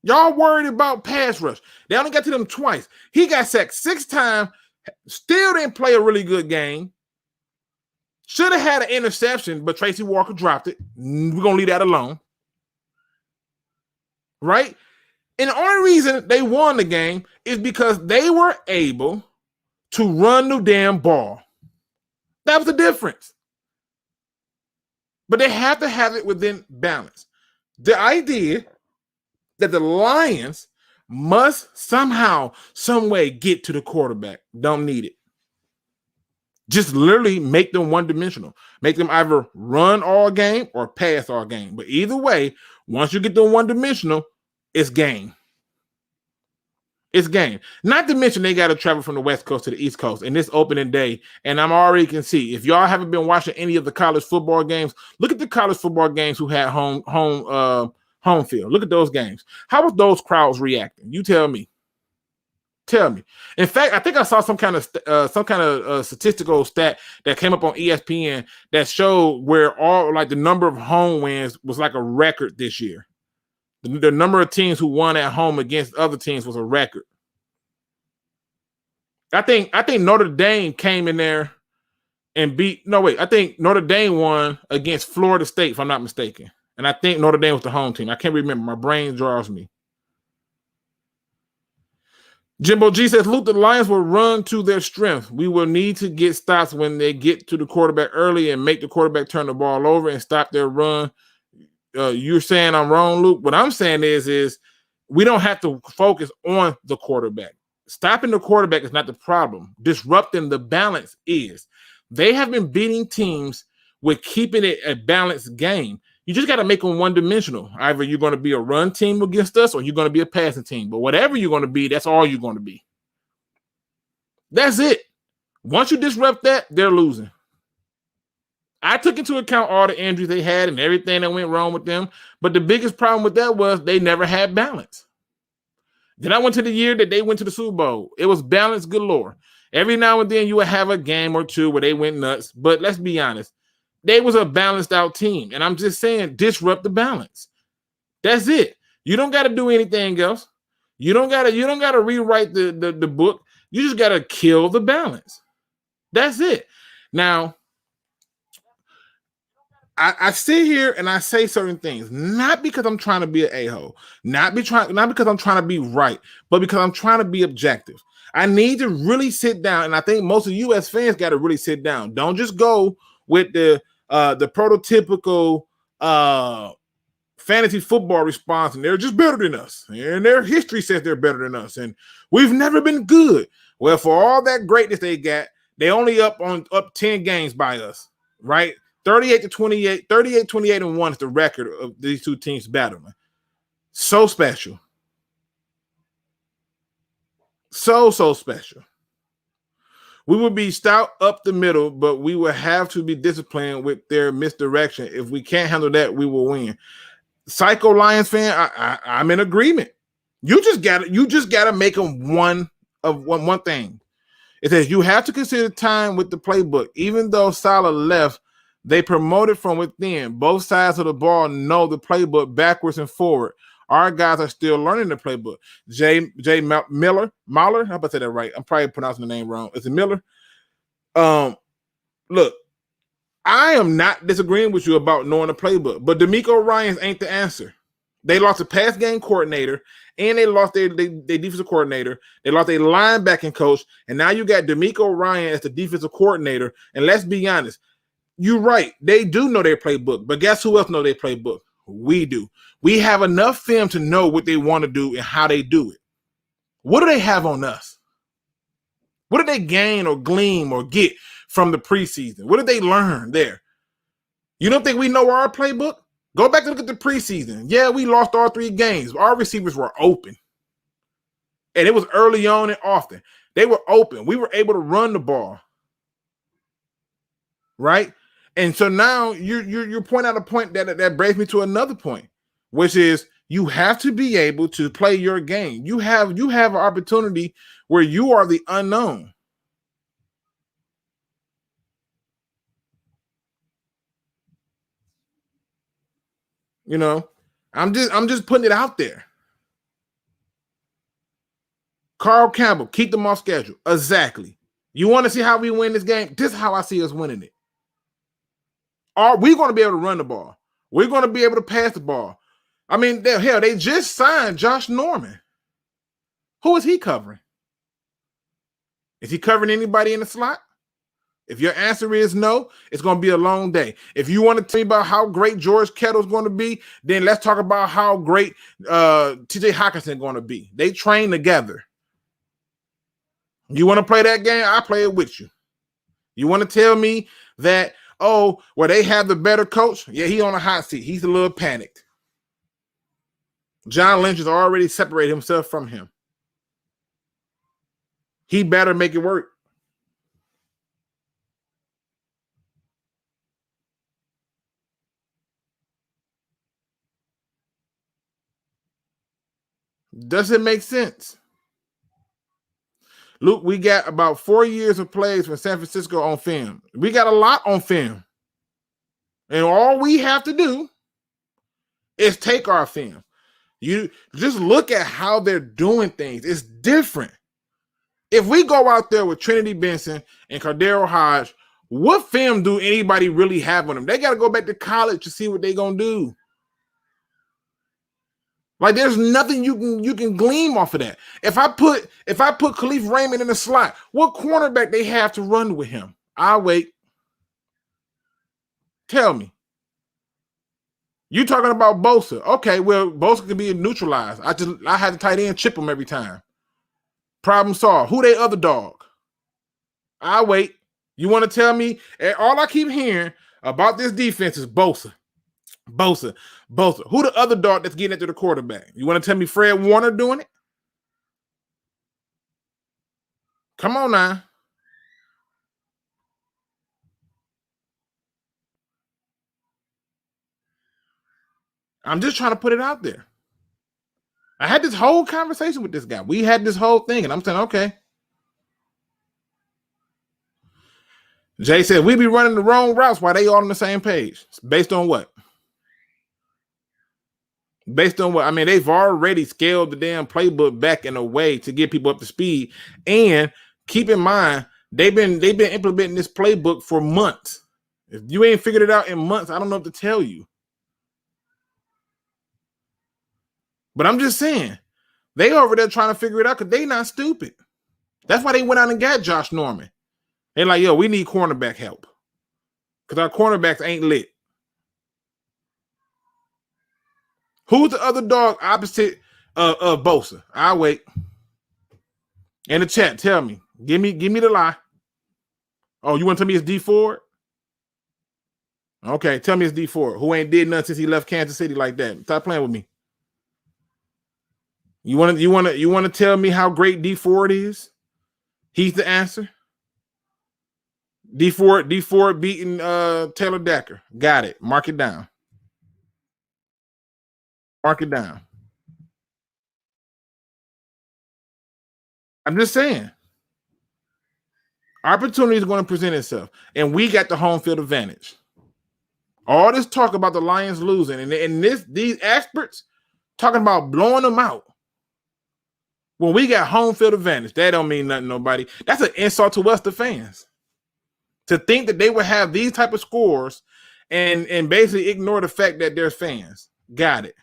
Y'all worried about pass rush. They only got to them twice. He got sacked 6 times. Still didn't play a really good game. Should have had an interception, but Tracy Walker dropped it. We're going to leave that alone. Right? And the only reason they won the game is because they were able to run the damn ball. That was the difference. But they have to have it within balance. The idea that the Lions must somehow, some way get to the quarterback, don't need it. Just literally make them one-dimensional. Make them either run all game or pass all game. But either way, once you get them one-dimensional, it's game. It's game. Not to mention they got to travel from the West Coast to the East Coast in this opening day. And I'm already can see, if y'all haven't been watching any of the college football games, look at the college football games who had home field. Look at those games. How was those crowds reacting? You tell me. Tell me. In fact, I think I saw some kind of statistical stat that came up on ESPN that showed where all like the number of home wins was like a record this year. The number of teams who won at home against other teams was a record. I think Notre Dame came in there and I think Notre Dame won against Florida State, if I'm not mistaken. And I think Notre Dame was the home team. I can't remember. My brain draws me. Jimbo G says, Luke, the Lions will run to their strength. We will need to get stops when they get to the quarterback early and make the quarterback turn the ball over and stop their run. You're saying I'm wrong, Luke. What I'm saying is we don't have to focus on the quarterback. Stopping the quarterback is not the problem. Disrupting the balance is. They have been beating teams with keeping it a balanced game. You just got to make them one-dimensional. Either you're going to be a run team against us or you're going to be a passing team. But whatever you're going to be, that's all you're going to be. That's it. Once you disrupt that, they're losing. I took into account all the injuries they had and everything that went wrong with them. But the biggest problem with that was they never had balance. Then I went to the year that they went to the Super Bowl. It was balance galore. Every now and then you would have a game or two where they went nuts. But let's be honest. They was a balanced out team. And I'm just saying, disrupt the balance. That's it. You don't got to do anything else. You don't got to rewrite the book. You just got to kill the balance. That's it. Now, I sit here and I say certain things, not because I'm trying to be an a-hole, not because I'm trying to be right, but because I'm trying to be objective. I need to really sit down, and I think most of U.S. fans got to really sit down. Don't just go with the prototypical fantasy football response, and they're just better than us, and their history says they're better than us, and we've never been good. Well, for all that greatness they got, they only up 10 games by us, right? 38-28, 38-28-1 is the record of these two teams battling. So special. So special. We would be stout up the middle, but we will have to be disciplined with their misdirection. If we can't handle that, we will win. Psycho Lions fan, I'm in agreement. You just gotta make them one thing. It says you have to consider time with the playbook. Even though Salah left, they promoted from within. Both sides of the ball know the playbook backwards and forward. Our guys are still learning the playbook. Mahler, I hope I said that right. I'm probably pronouncing the name wrong. Is it Miller? Look, I am not disagreeing with you about knowing the playbook, but DeMeco Ryans ain't the answer. They lost a pass game coordinator, and they lost their defensive coordinator. They lost a linebacking coach, and now you got DeMeco Ryan as the defensive coordinator. And let's be honest, you're right. They do know their playbook, but guess who else know their playbook? We do. We have enough film to know what they want to do and how they do it. What do they have on us? What did they gain or glean or get from the preseason? What did they learn there? You don't think we know our playbook? Go back and look at the preseason. Yeah, we lost all 3 games. Our receivers were open. And it was early on and often. They were open. We were able to run the ball. Right? And so now you're pointing out a point that brings me to another point, which is you have to be able to play your game. You have an opportunity where you are the unknown. You know, I'm just putting it out there. Carl Campbell, keep them off schedule. Exactly. You want to see how we win this game? This is how I see us winning it. Are we going to be able to run the ball? We're going to be able to pass the ball. I mean, they just signed Josh Norman. Who is he covering? Is he covering anybody in the slot? If your answer is no, it's going to be a long day. If you want to tell me about how great George Kittle is going to be, then let's talk about how great TJ Hockenson is going to be. They train together. You want to play that game? I'll play it with you. You want to tell me that, they have the better coach? Yeah, he on a hot seat. He's a little panicked. John Lynch has already separated himself from him. He better make it work. Does it make sense? Luke, we got about 4 years of plays from San Francisco on film. We got a lot on film. And all we have to do is take our film. You just look at how they're doing things. It's different. If we go out there with Trinity Benson and Cardero Hodge, what film do anybody really have on them? They got to go back to college to see what they're going to do. Like, there's nothing you can glean off of that. If I put Khalif Raymond in the slot, what cornerback they have to run with him? I'll wait. Tell me. You talking about Bosa. Okay, well, Bosa can be neutralized. I had the tight end chip him every time. Problem solved. Who they other dog? I'll wait. You want to tell me? All I keep hearing about this defense is Bosa. Bosa. Who the other dog that's getting into the quarterback? You want to tell me Fred Warner doing it? Come on now. I'm just trying to put it out there. I had this whole conversation with this guy. We had this whole thing, and I'm saying, okay. Jay said, we be running the wrong routes while they all on the same page. Based on what? Based on what? I mean, they've already scaled the damn playbook back in a way to get people up to speed. And keep in mind, they've been implementing this playbook for months. If you ain't figured it out in months, I don't know what to tell you. But I'm just saying, they over there trying to figure it out because they not stupid. That's why they went out and got Josh Norman. They're like, we need cornerback help because our cornerbacks ain't lit. Who's the other dog opposite of Bosa? I'll wait. In the chat, tell me. Give me the lie. Oh, you want to tell me it's D Ford? Okay, tell me it's D Ford, who ain't did nothing since he left Kansas City like that. Stop playing with me. You want to tell me how great D Ford is? He's the answer. D4 beating Taylor Decker. Got it. Mark it down. Mark it down. I'm just saying. Opportunity is going to present itself, and we got the home field advantage. All this talk about the Lions losing, and these experts talking about blowing them out. When we got home field advantage, that don't mean nothing to nobody. That's an insult to us, the fans. To think that they would have these type of scores and basically ignore the fact that there's fans. Got it.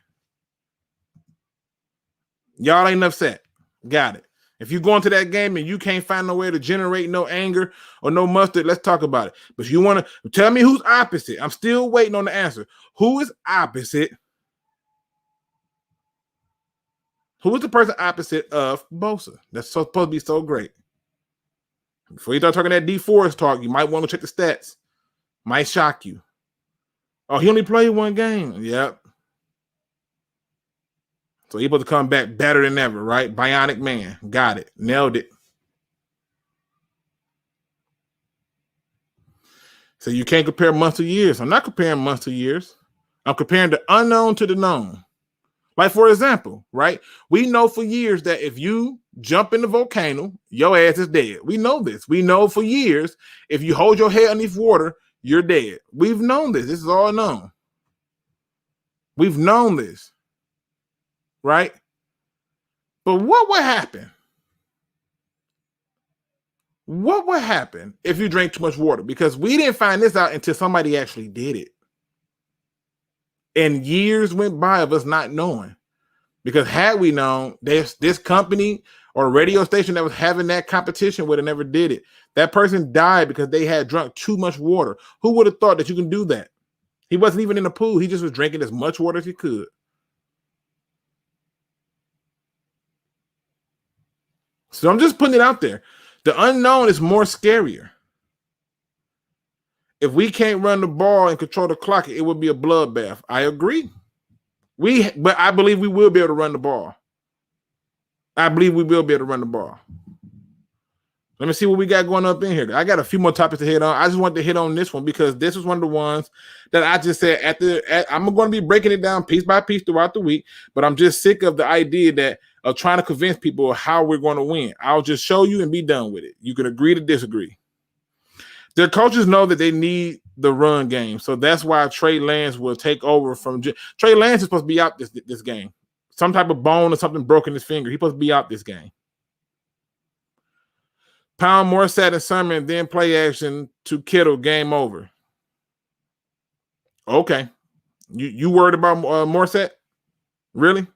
Y'all ain't upset. Got it. If you go into that game and you can't find no way to generate no anger or no mustard, let's talk about it. But if you want to tell me who's opposite, I'm still waiting on the answer. Who is opposite? Who is the person opposite of Bosa? That's supposed to be so great. Before you start talking that D4's talk, you might want to check the stats. Might shock you. Oh, he only played one game. Yep. So he's supposed to come back better than ever, right? Bionic man. Got it. Nailed it. So you can't compare months to years. I'm not comparing months to years. I'm comparing the unknown to the known. Like, for example, right? We know for years that if you jump in the volcano, your ass is dead. We know this. We know for years if you hold your head underneath water, you're dead. We've known this. This is all known. We've known this, right? But what would happen? What would happen if you drank too much water? Because we didn't find this out until somebody actually did it. And years went by of us not knowing. Because had we known, this company or radio station that was having that competition would have never did it. That person died because they had drunk too much water. Who would have thought that you can do that? He wasn't even in the pool. He just was drinking as much water as he could. So I'm just putting it out there. The unknown is more scarier. If we can't run the ball and control the clock, it would be a bloodbath. I agree. But I believe we will be able to run the ball. I believe we will be able to run the ball. Let me see what we got going up in here. I got a few more topics to hit on. I just wanted to hit on this one because this is one of the ones that I just said I'm going to be breaking it down piece by piece throughout the week, but I'm just sick of the idea of trying to convince people how we're going to win. I'll just show you and be done with it. You can agree to disagree. The coaches know that they need the run game, so that's why Trey Lance will take over from Trey Lance is supposed to be out this game. Some type of bone or something broke in his finger. He's supposed to be out this game. Pound Morissette and Sermon, then play action to Kittle, game over. Okay. You worried about Morissette? Really?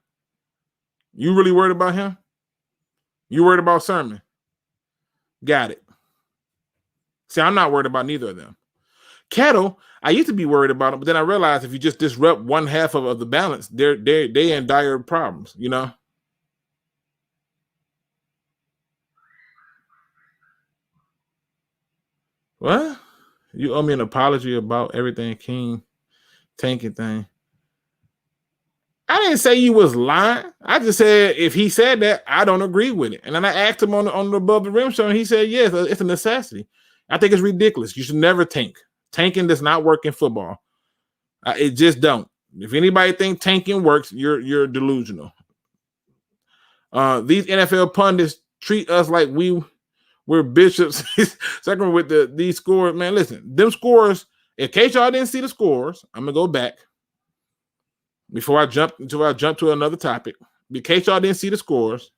You really worried about him? You worried about Sermon? Got it. See, I'm not worried about neither of them. Kettle, I used to be worried about him, but then I realized if you just disrupt one half of the balance, they're in dire problems, you know? What? You owe me an apology about everything King tanking thing. I didn't say you was lying. I just said if he said that, I don't agree with it. And then I asked him on the Above the Rim show, and he said, yes, it's a necessity. I think it's ridiculous. You should never tank. Tanking does not work in football. It just don't. If anybody think tanking works, you're delusional. These NFL pundits treat us like we're bishops. Second with these scores, man. Listen, them scores. In case y'all didn't see the scores, I'm gonna go back before I jump to another topic. In case y'all didn't see the scores,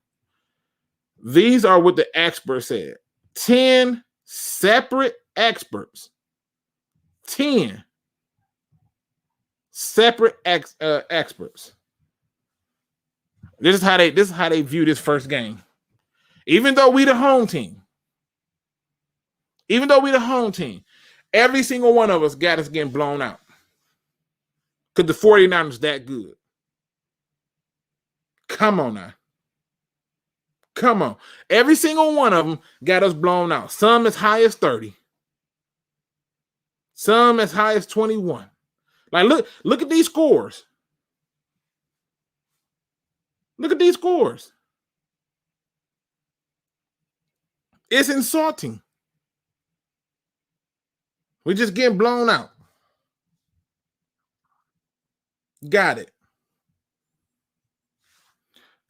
these are what the experts said. 10 separate experts. 10 separate experts. This is how they view this first game. Even though we the home team, every single one of us got us getting blown out. Because the 49ers that good. Come on now. Come on. Every single one of them got us blown out. Some as high as 30. Some as high as 21. Like, look at these scores. Look at these scores. It's insulting. We're just getting blown out. Got it.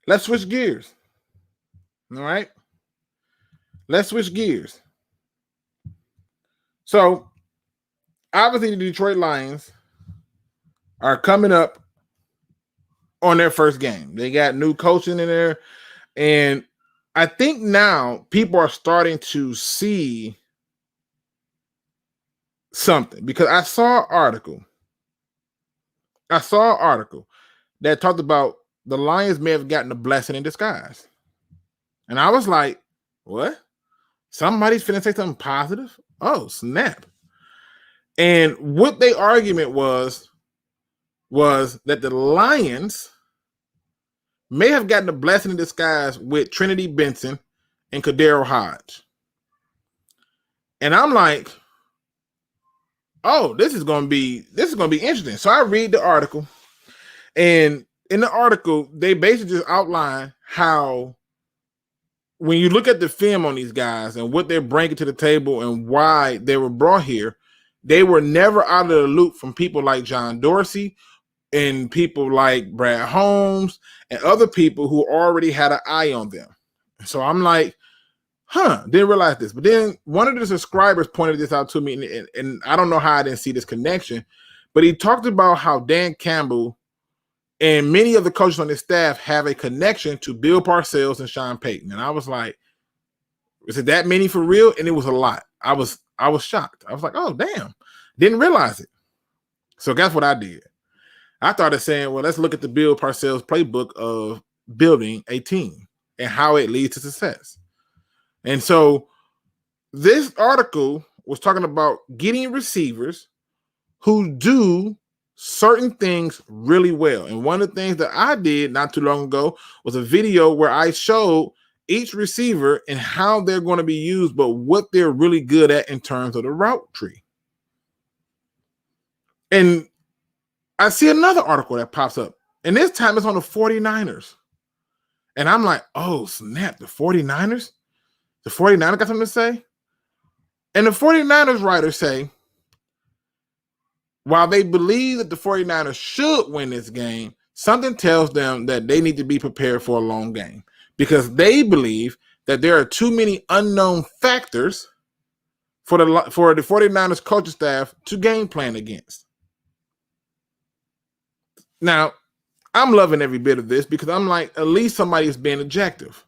Let's switch gears. All right. Let's switch gears. So, obviously, the Detroit Lions are coming up on their first game. They got new coaching in there. And I think now people are starting to see something, because I saw an article that talked about the Lions may have gotten a blessing in disguise. And I was like, what? Somebody's finna say something positive? Oh, snap. And what their argument was that the Lions may have gotten a blessing in disguise with Trinity Benson and Kadero Hodge. And I'm like, oh, this is gonna be interesting. So I read the article, and in the article, they basically just outline how, when you look at the film on these guys and what they're bringing to the table and why they were brought here, they were never out of the loop from people like John Dorsey and people like Brad Holmes and other people who already had an eye on them. So I'm like, didn't realize this. But then one of the subscribers pointed this out to me, and I don't know how I didn't see this connection, but he talked about how Dan Campbell and many of the coaches on his staff have a connection to Bill Parcells and Sean Payton. And I was like, is it that many for real? And it was a lot. I was shocked. I was like, oh, damn. Didn't realize it. So guess what I did? I started saying, well, let's look at the Bill Parcells playbook of building a team and how it leads to success. And so this article was talking about getting receivers who do certain things really well. And one of the things that I did not too long ago was a video where I showed each receiver and how they're going to be used, but what they're really good at in terms of the route tree. And I see another article that pops up, and this time it's on the 49ers. And I'm like, oh, snap, the 49ers? The 49ers got something to say? And the 49ers writers say, while they believe that the 49ers should win this game, something tells them that they need to be prepared for a long game, because they believe that there are too many unknown factors for the 49ers coaching staff to game plan against. Now, I'm loving every bit of this, because I'm like, at least somebody is being objective,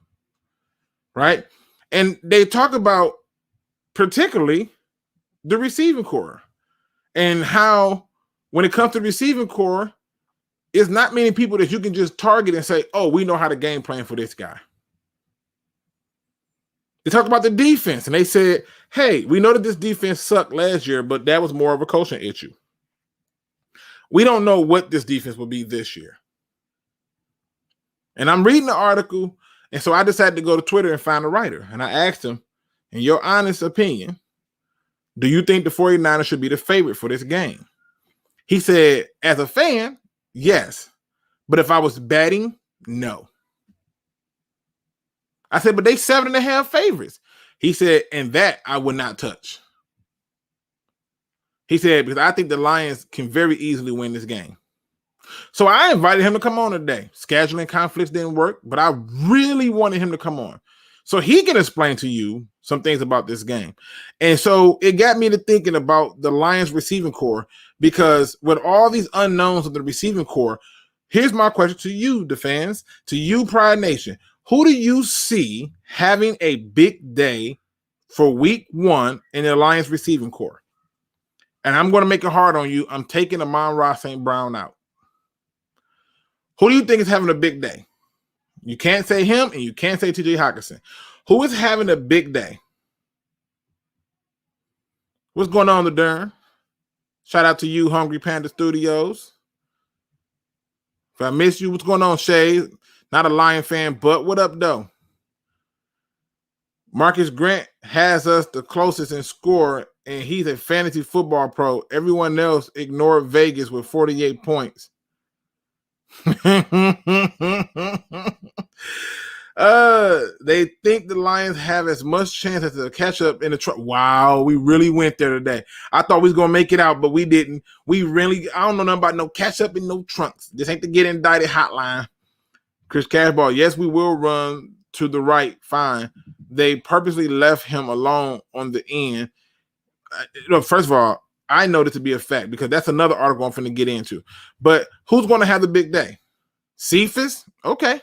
right? And they talk about particularly the receiving core and how, when it comes to receiving core, it's not many people that you can just target and say, oh, we know how to game plan for this guy. They talk about the defense, and they said, hey, we know that this defense sucked last year, but that was more of a coaching issue. We don't know what this defense will be this year. And I'm reading the article, and so I decided to go to Twitter and find a writer. And I asked him, in your honest opinion, do you think the 49ers should be the favorite for this game? He said, as a fan, yes. But if I was betting, no. I said, but they 7.5 favorites. He said, and that I would not touch. He said, because I think the Lions can very easily win this game. So I invited him to come on today. Scheduling conflicts didn't work, but I really wanted him to come on so he can explain to you some things about this game. And so it got me to thinking about the Lions receiving core, because with all these unknowns of the receiving core, here's my question to you, the fans, to you, Pride Nation. Who do you see having a big day for week 1 in the Lions receiving core? And I'm going to make it hard on you. I'm taking Amon-Ra St. Brown out. Who do you think is having a big day? You can't say him, and you can't say TJ Hockenson. Who is having a big day? What's going on, Ladern? Shout out to you, Hungry Panda Studios. If I miss you, what's going on, Shay? Not a Lion fan, but what up, though? Marcus Grant has us the closest in score, and he's a fantasy football pro. Everyone else ignored Vegas with 48 points. they think the Lions have as much chance as to catch up in the trunk. Wow, we really went there today. I thought we was gonna make it out, but we didn't. I don't know nothing about no catch up in no trunks. This ain't the get indicted hotline. Chris Cashball, yes, we will run to the right. Fine. They purposely left him alone on the end. First of all, I know this to be a fact because that's another article I'm finna get into. But who's going to have the big day? Cephas? Okay.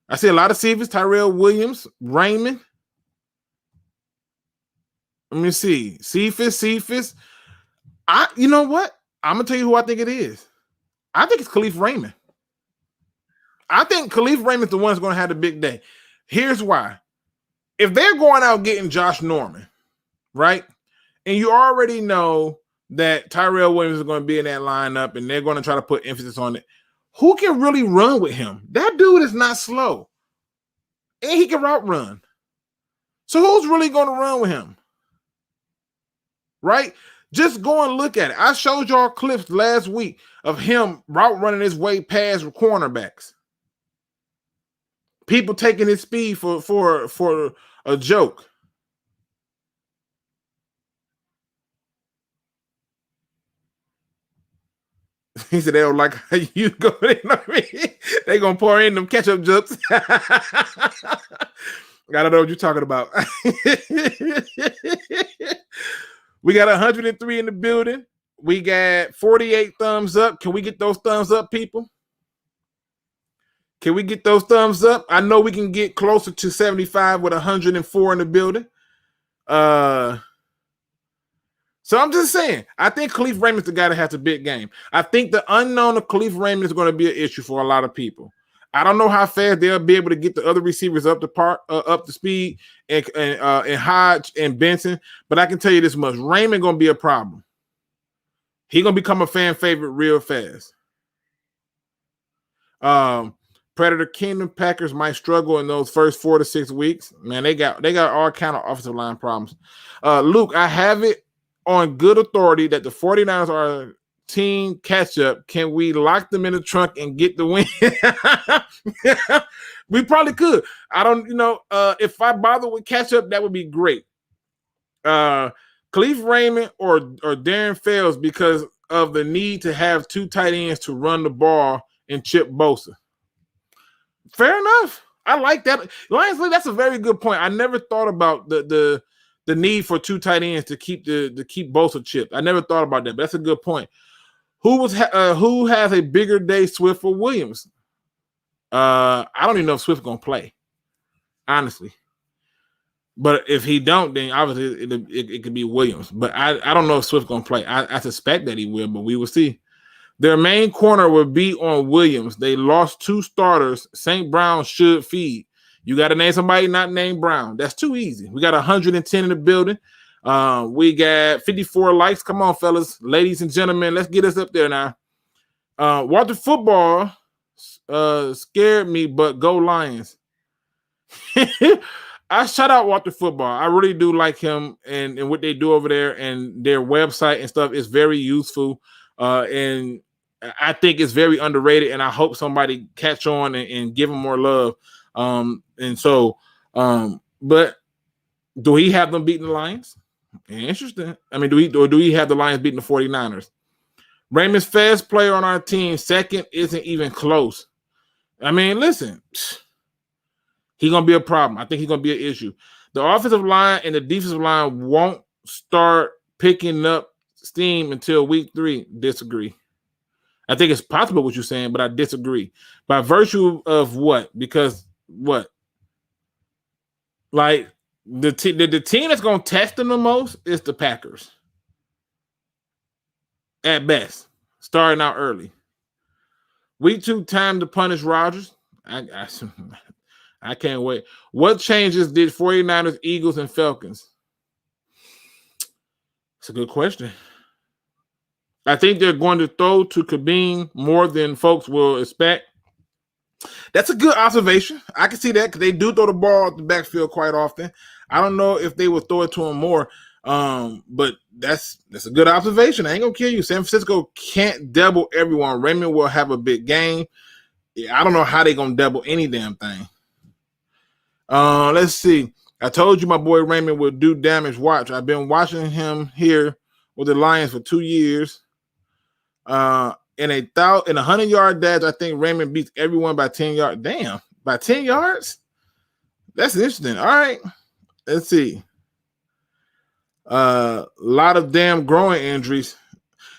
I see a lot of Cephas, Tyrell Williams, Raymond. Let me see. Cephas. You know what? I'm going to tell you who I think it is. I think it's Khalif Raymond. I think Khalif Raymond's the one that's going to have the big day. Here's why. If they're going out getting Josh Norman, right? And you already know that Tyrell Williams is going to be in that lineup and they're going to try to put emphasis on it. Who can really run with him? That dude is not slow. And he can route run. So who's really going to run with him? Right? Just go and look at it. I showed y'all clips last week of him route running his way past cornerbacks. People taking his speed for a joke. He said they don't like how you go. They gonna pour in them ketchup jokes. I don't know what you're talking about. We got 103 in the building. We got 48 thumbs up. Can we get those thumbs up, people? Can we get those thumbs up? I know we can get closer to 75 with 104 in the building. So I'm just saying, I think Khalif Raymond's the guy that has a big game. I think the unknown of Khalif Raymond is going to be an issue for a lot of people. I don't know how fast they'll be able to get the other receivers up to speed, and Hodge and Benson. But I can tell you this much: Raymond going to be a problem. He's going to become a fan favorite real fast. Predator Kingdom Packers might struggle in those first 4 to 6 weeks. Man, they got all kind of offensive line problems. Luke, I have it on good authority that the 49ers are a team catch-up. Can we lock them in the trunk and get the win? We probably could. I don't, if I bother with catch-up, that would be great. Khalif Raymond or Darren Fells because of the need to have 2 tight ends to run the ball and Chip Bosa. Fair enough. I like that. Lions, that's a very good point. I never thought about the need for 2 tight ends to keep Bosa chipped. I never thought about that, but that's a good point. Who has a bigger day, Swift or Williams? I don't even know if Swift's gonna play, honestly. But if he don't, then obviously it could be Williams. But I don't know if Swift's gonna play. I suspect that he will, but we will see. Their main corner will be on Williams. They lost 2 starters. St. Brown should feed. You got to name somebody not named Brown. That's too easy. We got 110 in the building. We got 54 likes. Come on, fellas, ladies and gentlemen, let's get us up there now. Walter Football scared me, but go Lions. I shout out Walter Football. I really do like him and what they do over there, and their website and stuff is very useful. And I think it's very underrated, and I hope somebody catch on and give him more love. But do he have them beating the Lions? Interesting. I mean, do we have the Lions beating the 49ers? Raymond's fast player on our team, second isn't even close. I mean, listen, he's going to be a problem. I think he's going to be an issue. The offensive line and the defensive line won't start picking up steam until week 3. Disagree. I think it's possible what you're saying, but I disagree. By virtue of what? Because what? Like the team that's going to test them the most is the Packers. At best, starting out early. Week 2, time to punish Rodgers. I can't wait. What changes did 49ers, Eagles, and Falcons? It's a good question. I think they're going to throw to Kabine more than folks will expect. That's a good observation. I can see that because they do throw the ball at the backfield quite often. I don't know if they will throw it to him more, but that's a good observation. I ain't going to kill you. San Francisco can't double everyone. Raymond will have a big game. I don't know how they're going to double any damn thing. Let's see. I told you my boy Raymond would do damage. Watch. I've been watching him here with the Lions for 2 years. In a 100-yard dash, I think Raymond beats everyone by 10 yards. Damn, by 10 yards? That's interesting. All right. Let's see. A lot of damn growing injuries.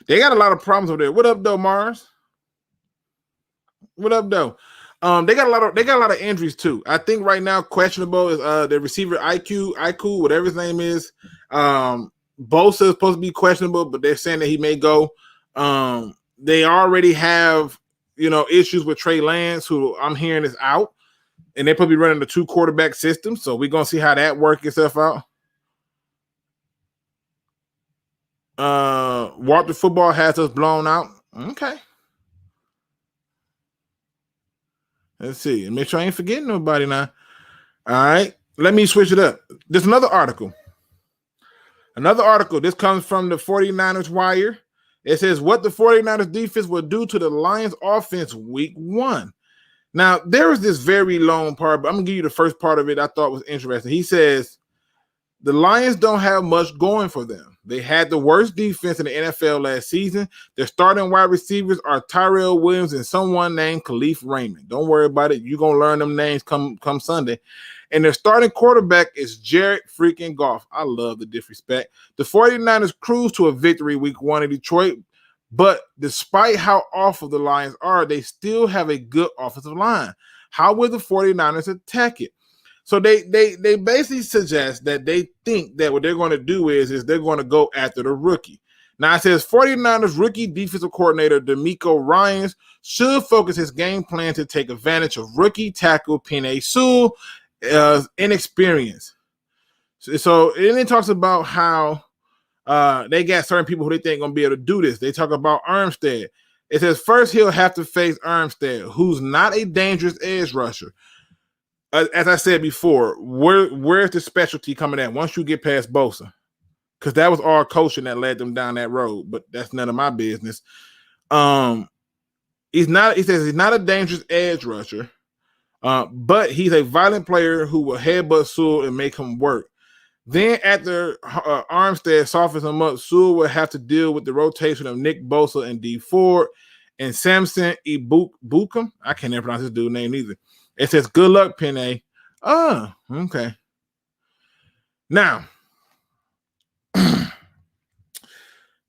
They got a lot of problems over there. What up, though, Mars? What up, though? They got a lot of injuries too. I think right now questionable is the receiver IQ, whatever his name is. Bosa is supposed to be questionable, but they're saying that he may go. They already have issues with Trey Lance, who I'm hearing is out, and they're probably running the 2 quarterback system. So we're gonna see how that works itself out. Walter Football has us blown out. Okay. Let's see. Make sure I ain't forgetting nobody now. All right. Let me switch it up. There's another article. This comes from the 49ers Wire. It says what the 49ers defense will do to the Lions offense week 1. Now, there is this very long part, but I'm going to give you the first part of it I thought was interesting. He says the Lions don't have much going for them. They had the worst defense in the NFL last season. Their starting wide receivers are Tyrell Williams and someone named Khalif Raymond. Don't worry about it. You're going to learn them names come Sunday. And their starting quarterback is Jared freaking Goff. I love the disrespect. The 49ers cruise to a victory week 1 in Detroit, but despite how awful the Lions are, they still have a good offensive line. How will the 49ers attack it? So they basically suggest that they think that what they're going to do is they're going to go after the rookie. Now it says 49ers rookie defensive coordinator DeMeco Ryans should focus his game plan to take advantage of rookie tackle Penei Sewell inexperience. So and it talks about how they got certain people who they think are going to be able to do this. They talk about Armstead. It says first he'll have to face Armstead, who's not a dangerous edge rusher. As I said before, where's the specialty coming at once you get past Bosa? Because that was our coaching that led them down that road, but that's none of my business. He says he's not a dangerous edge rusher, but he's a violent player who will headbutt Sewell and make him work. Then after Armstead softens him up, Sewell will have to deal with the rotation of Nick Bosa and D Ford and Samson Ebukam. I can't even pronounce this dude's name either. It says, good luck, Penei. Oh, okay. Now,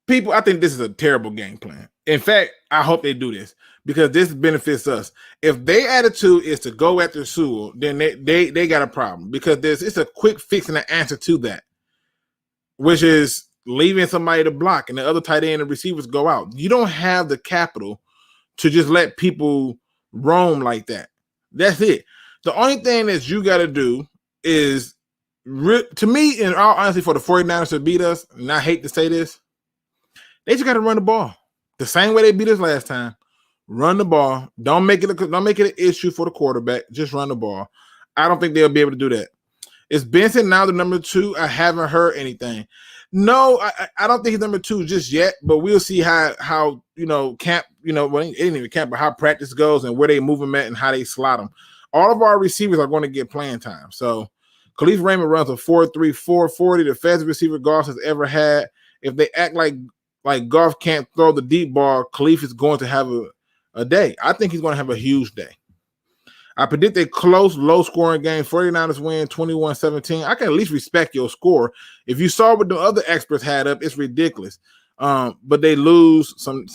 people, I think this is a terrible game plan. In fact, I hope they do this because this benefits us. If their attitude is to go after Sewell, then they got a problem because it's a quick fix and an answer to that, which is leaving somebody to block and the other tight end and receivers go out. You don't have the capital to just let people roam like that. That's it. The only thing that you got to do is, to me, in all honesty, for the 49ers to beat us, and I hate to say this, they just got to run the ball. The same way they beat us last time. Run the ball. Don't make it an issue for the quarterback. Just run the ball. I don't think they'll be able to do that. Is Benson now the number 2? I haven't heard anything. No, I don't think he's number 2 just yet, but we'll see how camp, well, it ain't even camp, but how practice goes and where they move them at and how they slot them. All of our receivers are going to get playing time. So Khalif Raymond runs a 4.3 4.40, the fastest receiver Goff has ever had. If they act like Goff can't throw the deep ball, Khalif is going to have a day. I think he's going to have a huge day. I predict a close, low-scoring game. 49ers win 21-17. I can at least respect your score. If you saw what the other experts had up, it's ridiculous. But they lose some.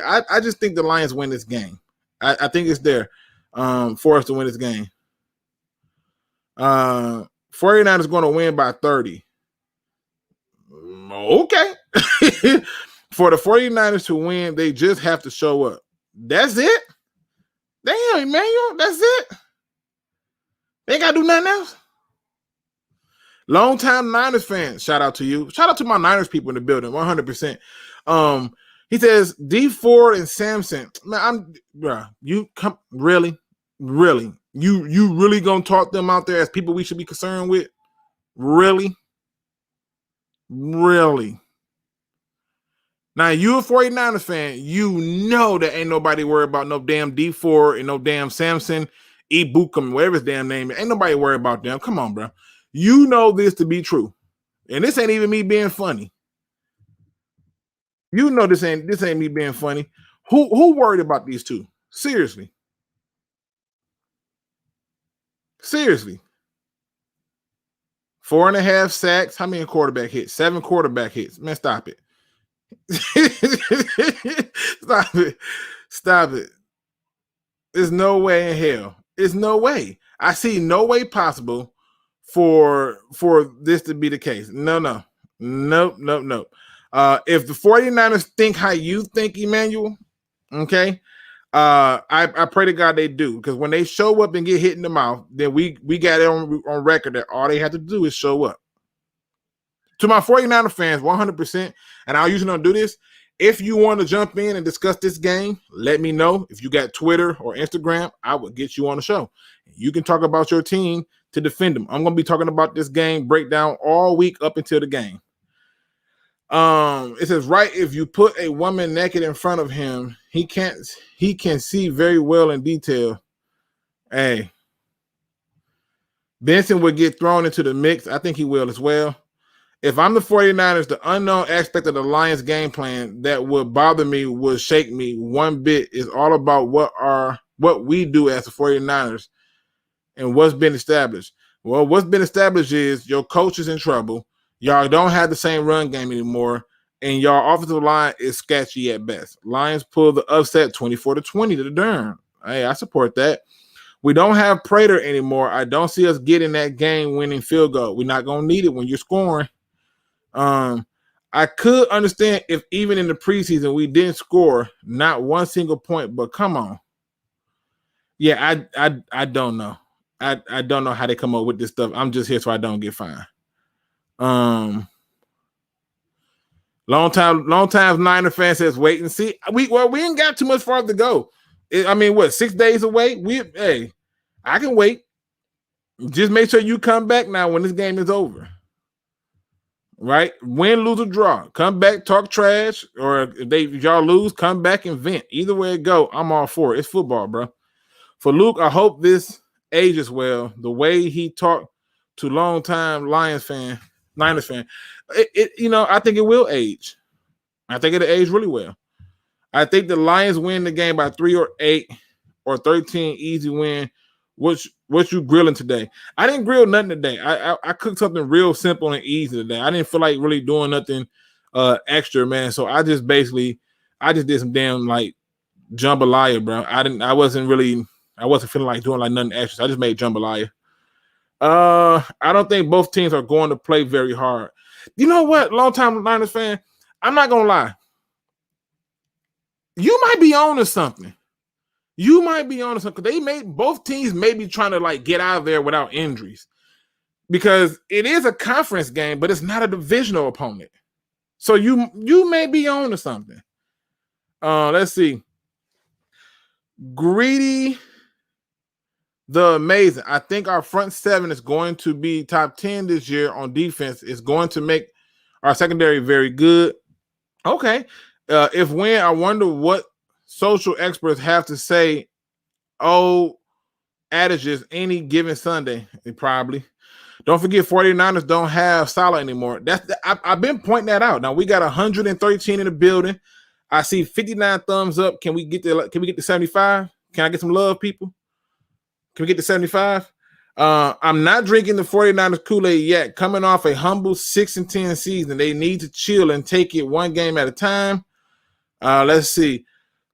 I just think the Lions win this game. I think it's there for us to win this game. 49ers going to win by 30. Okay. For the 49ers to win, they just have to show up. That's it? Damn, Emmanuel, that's it? They ain't got to do nothing else? Long-time Niners fan, shout out to you. Shout out to my Niners people in the building, 100%. He says, D Ford and Samson. Man, you come, really? You really gonna talk them out there as people we should be concerned with? Really? Now, you a 49ers fan, you know that ain't nobody worried about no damn D4 and no damn Samson Ibukum, whatever his damn name is. Ain't nobody worried about them. Come on, bro. You know this to be true. And this ain't even me being funny. You know this ain't me being funny. Who worried about these two? Seriously. Seriously. 4.5 sacks. How many quarterback hits? 7 quarterback hits. Man, stop it. Stop it. Stop it. There's no way in hell. There's no way. I see no way possible for this to be the case. No. If the 49ers think how you think, Emmanuel, okay, I pray to God they do, because when they show up and get hit in the mouth, then we got it on record that all they have to do is show up. To my 49er fans, 100%, and I'll usually not do this. If you want to jump in and discuss this game, let me know. If you got Twitter or Instagram, I will get you on the show. You can talk about your team to defend them. I'm going to be talking about this game breakdown all week up until the game. It says, right, if you put a woman naked in front of him, he can see very well in detail. Hey, Benson would get thrown into the mix. I think he will as well. If I'm the 49ers, the unknown aspect of the Lions game plan that would bother me, would shake me one bit, is all about what we do as the 49ers and what's been established. Well, what's been established is your coach is in trouble. Y'all don't have the same run game anymore, and y'all offensive line is sketchy at best. Lions pull the upset 24-20 to the Durham. Hey, I support that. We don't have Prater anymore. I don't see us getting that game-winning field goal. We're not going to need it when you're scoring. I could understand if even in the preseason we didn't score not one single point, but come on. Yeah, I don't know. I don't know how they come up with this stuff. I'm just here so I don't get fined. Long time Niner fan says wait and see. We ain't got too much farther to go. 6 days away? I can wait. Just make sure you come back now when this game is over. Right? Win, lose, or draw. Come back, talk trash, or if y'all lose, come back and vent. Either way it go, I'm all for it. It's football, bro. For Luke, I hope this ages well. The way he talked to longtime Niners fan, I think it will age. I think it'll age really well. I think the Lions win the game by 3 or 8 or 13, easy win. What you grilling today? I didn't grill nothing today. I cooked something real simple and easy today. I didn't feel like really doing nothing extra, man. So I just did some damn like jambalaya, bro. I wasn't feeling like doing like nothing extra. So I just made jambalaya. I don't think both teams are going to play very hard. You know what? Long-time Niners fan, I'm not gonna lie. You might be on to something. Both teams may be trying to like get out of there without injuries, because it is a conference game, but it's not a divisional opponent. So you may be on to something. Let's see. Greedy the Amazing. I think our front seven is going to be top 10 this year on defense. It's going to make our secondary very good. Okay. If win, I wonder what social experts have to say. Adages any given Sunday. Probably. Don't forget 49ers don't have Salah anymore. I've been pointing that out. Now we got 113 in the building. I see 59 thumbs up. Can we get to 75? Can I get some love, people? Can we get to 75? I'm not drinking the 49ers Kool-Aid yet. Coming off a humble 6-10 season, they need to chill and take it one game at a time. Let's see.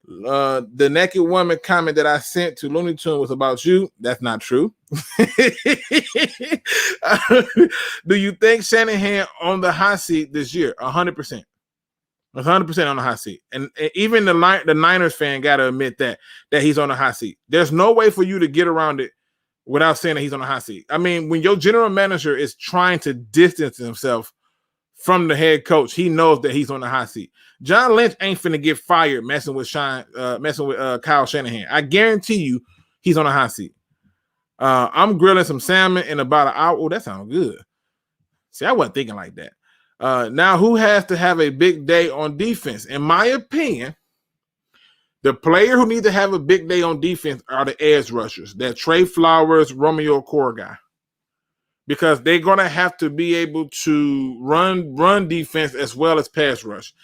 The naked woman comment that I sent to Looney Tunes was about you. That's not true. Do you think Shanahan on the hot seat this year? 100%. 100% on the hot seat. And even the Niners fan got to admit that he's on the hot seat. There's no way for you to get around it without saying that he's on the hot seat. I mean, when your general manager is trying to distance himself from the head coach, he knows that he's on the hot seat. John Lynch ain't finna get fired messing with Kyle Shanahan. I guarantee you he's on the hot seat. I'm grilling some salmon in about an hour. Oh, that sounds good. See, I wasn't thinking like that. Now, who has to have a big day on defense? In my opinion, The player who needs to have a big day on defense are the edge rushers. That Trey Flowers, Romeo Core guy. Because they're going to have to be able to run defense as well as pass rush.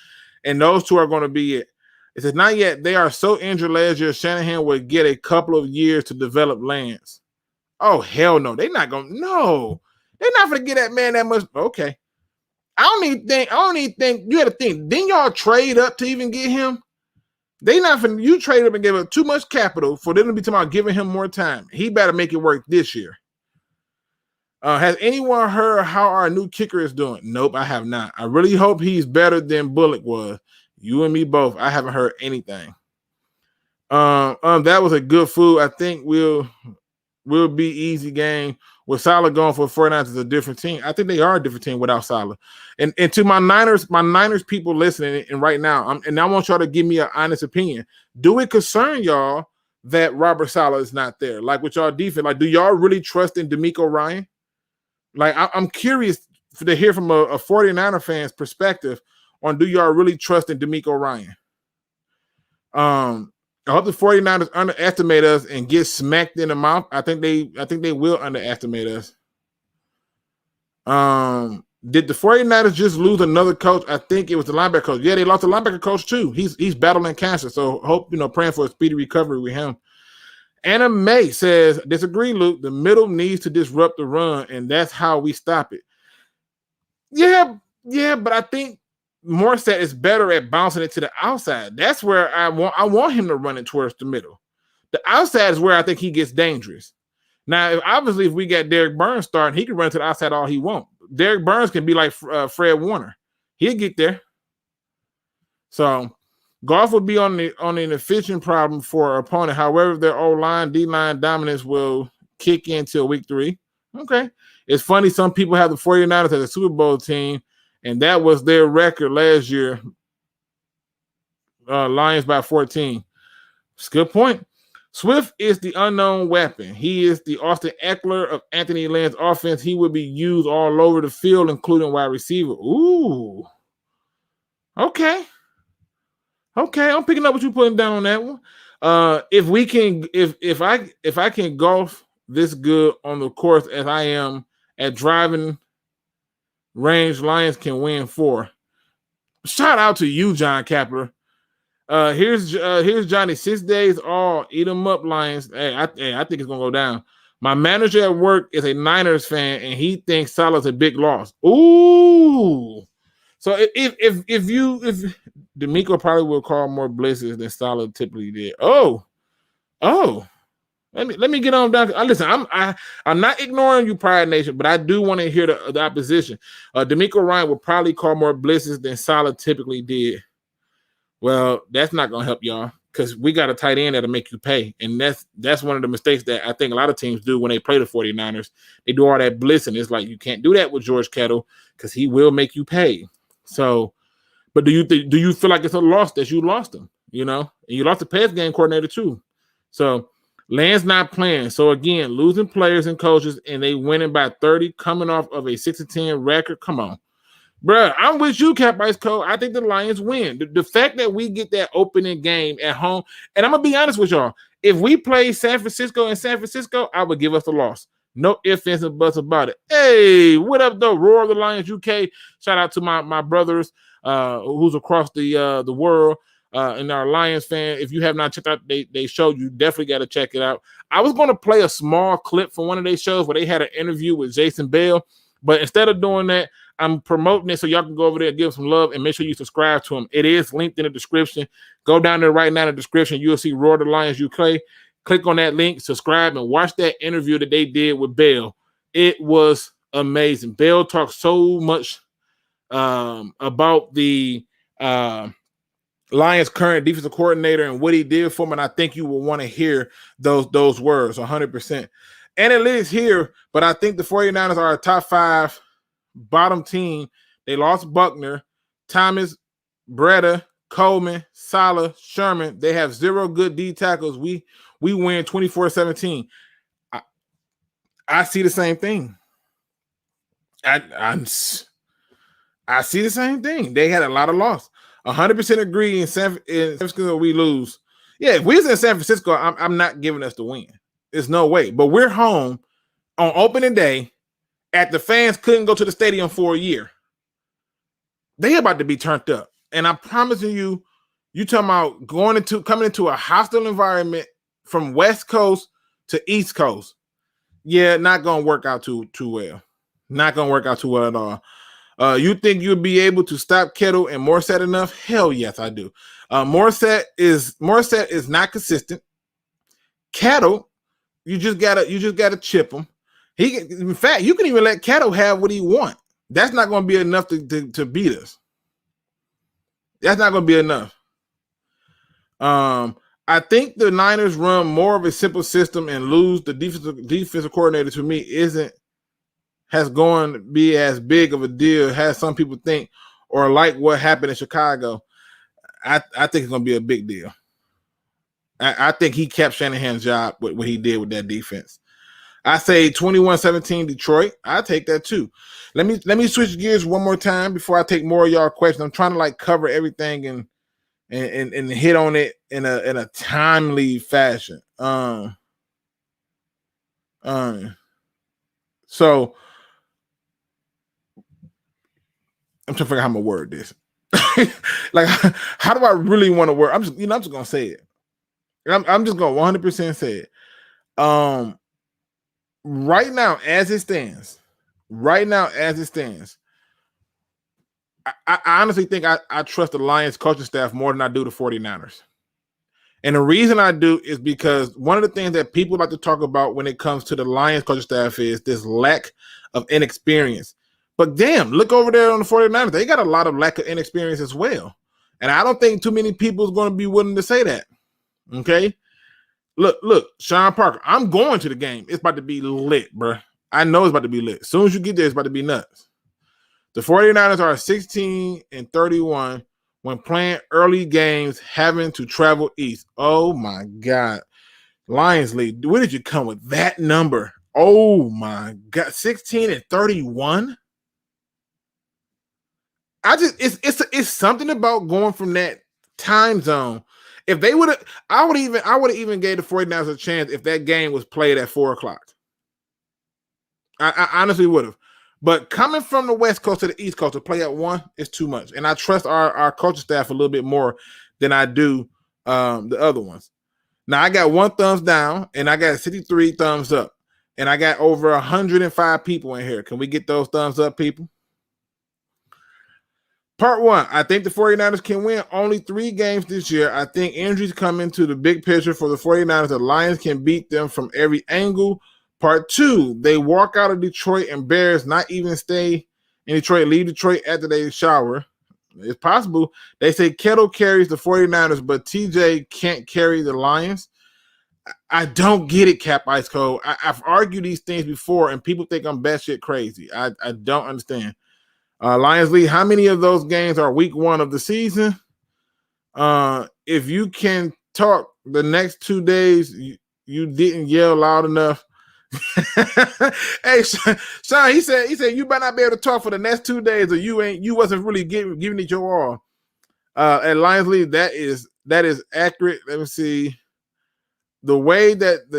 And those two are going to be it. It says, not yet. They are so injured last year, Shanahan would get a couple of years to develop Lance. Oh, hell no. They're not going to. No. They're not going to get that man that much. Okay. I don't even think. You had to think. Didn't y'all trade up to even get him? They not finna, you trade up and give up too much capital for them to be talking about giving him more time. He better make it work this year. Has anyone heard how our new kicker is doing? Nope, I have not. I really hope he's better than Bullock was. You and me both. I haven't heard anything. That was a good food. I think we'll be easy game. With Salah going for 49ers is a different team. I think they are a different team without Salah. And to my Niners people listening, and right now, I want y'all to give me an honest opinion. Do it concern y'all that Robert Salah is not there? Like with y'all defense, like do y'all really trust in DeMeco Ryan? Like I'm curious to hear from a 49er fan's perspective on do y'all really trust in DeMeco Ryan? I hope the 49ers underestimate us and get smacked in the mouth. I think they will underestimate us. Did the 49ers just lose another coach? I think it was the linebacker coach. Yeah, they lost the linebacker coach too. He's battling cancer. So hope, praying for a speedy recovery with him. Anna May says, disagree, Luke. The middle needs to disrupt the run, and that's how we stop it. Yeah, but I think Morstead is better at bouncing it to the outside. That's where I want him to run it towards the middle. The outside is where I think he gets dangerous. Now, obviously, if we got Derek Burns starting, he can run to the outside all he wants. Derek Burns can be like Fred Warner. He'll get there. So, Goff will be on an efficient problem for our opponent. However, their O-line, D-line dominance will kick in till week 3. Okay. It's funny, some people have the 49ers as a Super Bowl team, and that was their record last year. Lions by 14. It's a good point. Swift is the unknown weapon. He is the Austin Eckler of Anthony Lynn's offense. He will be used all over the field, including wide receiver. Ooh. Okay, I'm picking up what you're putting down on that one. If I can golf this good on the course as I am at driving range, Lions can win 4. Shout out to you, Jon Kapler. Here's Johnny. 6 days all. Eat them up, Lions. Hey, I think it's gonna go down. My manager at work is a Niners fan, and he thinks Salah's a big loss. Ooh. So if DeMeco probably will call more blitzes than Salah typically did. Oh. Let me get on down. Listen, I'm not ignoring you, Pride Nation, but I do want to hear the opposition. DeMeco Ryan will probably call more blitzes than Salah typically did. Well, that's not going to help y'all because we got a tight end that'll make you pay. And that's one of the mistakes that I think a lot of teams do when they play the 49ers. They do all that blitzing. It's like you can't do that with George Kittle because he will make you pay. So, but do you feel like it's a loss that you lost him? And you lost the pass game coordinator too. So, Land's not playing. So, again, losing players and coaches, and they winning by 30 coming off of a 6-10 record. Come on. Bruh, I'm with you, Cap Ice Code. I think the Lions win. The fact that we get that opening game at home, and I'm going to be honest with y'all, if we play San Francisco in San Francisco, I would give us a loss. No ifs, ands, and buts about it. Hey, what up, though? Roar of the Lions UK. Shout out to my brothers who's across the world and our Lions fan. If you have not checked out they show, you definitely got to check it out. I was going to play a small clip from one of their shows where they had an interview with Jason Bell, but instead of doing that, I'm promoting it so y'all can go over there and give some love and make sure you subscribe to him. It is linked in the description. Go down there right now in the description. You'll see Roar the Lions UK. Click on that link, subscribe, and watch that interview that they did with Bell. It was amazing. Bell talked so much about the Lions' current defensive coordinator and what he did for him, and I think you will want to hear those words 100%. Analytics here, but I think the 49ers are a top 5 bottom team. They lost Buckner, Thomas, Breda, Coleman, Salah, Sherman. They have 0 good D tackles. We win 24-17. I see the same thing. I see the same thing. They had a lot of loss. 100% agree in San Francisco we lose. Yeah, if we was in San Francisco, I'm not giving us the win. There's no way. But we're home on opening day at the fans couldn't go to the stadium for a year. They about to be turned up. And I'm promising you, you talking about coming into a hostile environment from West Coast to East Coast. Yeah, not gonna work out too well. Not gonna work out too well at all. You think you'll be able to stop Kittle and Morissette enough? Hell yes, I do. Morissette is not consistent. Kittle, you just gotta chip him. In fact, you can even let Kittle have what he wants. That's not going to be enough to beat us. That's not going to be enough. I think the Niners run more of a simple system and lose the defensive coordinator. To me, has going to be as big of a deal as some people think, or like what happened in Chicago. I think it's going to be a big deal. I think he kept Shanahan's job with what he did with that defense. I say 21-17 Detroit. I take that too. Let me switch gears one more time before I take more of y'all questions. I'm trying to cover everything and hit on it in a timely fashion. So I'm trying to figure out how I'm gonna word this. How do I really want to word? I'm just gonna say it. I'm just gonna 100% say it. Right now, as it stands, I honestly think I trust the Lions coaching staff more than I do the 49ers. And the reason I do is because one of the things that people like to talk about when it comes to the Lions coaching staff is this lack of inexperience. But damn, look over there on the 49ers. They got a lot of lack of inexperience as well. And I don't think too many people is going to be willing to say that. Okay? Look, Sean Parker, I'm going to the game. It's about to be lit, bro. I know it's about to be lit. As soon as you get there, it's about to be nuts. The 49ers are 16-31 when playing early games, having to travel east. Oh, my God. Lions lead. Where did you come with that number? Oh, my God. 16-31? It's something about going from that time zone. If they would have, I would have even gave the 49ers a chance if that game was played at 4:00. I honestly would have. But coming from the West Coast to the East Coast to play at 1 is too much. And I trust our coaching staff a little bit more than I do the other ones. Now, I got 1 thumbs down and I got 63 thumbs up. And I got over 105 people in here. Can we get those thumbs up, people? Part 1, I think the 49ers can win only 3 games this year. I think injuries come into the big picture for the 49ers. The Lions can beat them from every angle. Part 2, they walk out of Detroit and Bears not even stay in Detroit, leave Detroit after they shower. It's possible. They say Kittle carries the 49ers, but TJ can't carry the Lions. I don't get it, Cap Ice Cold. I've argued these things before, and people think I'm batshit crazy. I don't understand. Lions lead, how many of those games are week 1 of the season? If you can talk the next 2 days, you didn't yell loud enough. Hey, Sean, he said you better not be able to talk for the next 2 days, or you wasn't really giving it your all. At Lions lead, that is accurate. Let me see. The way that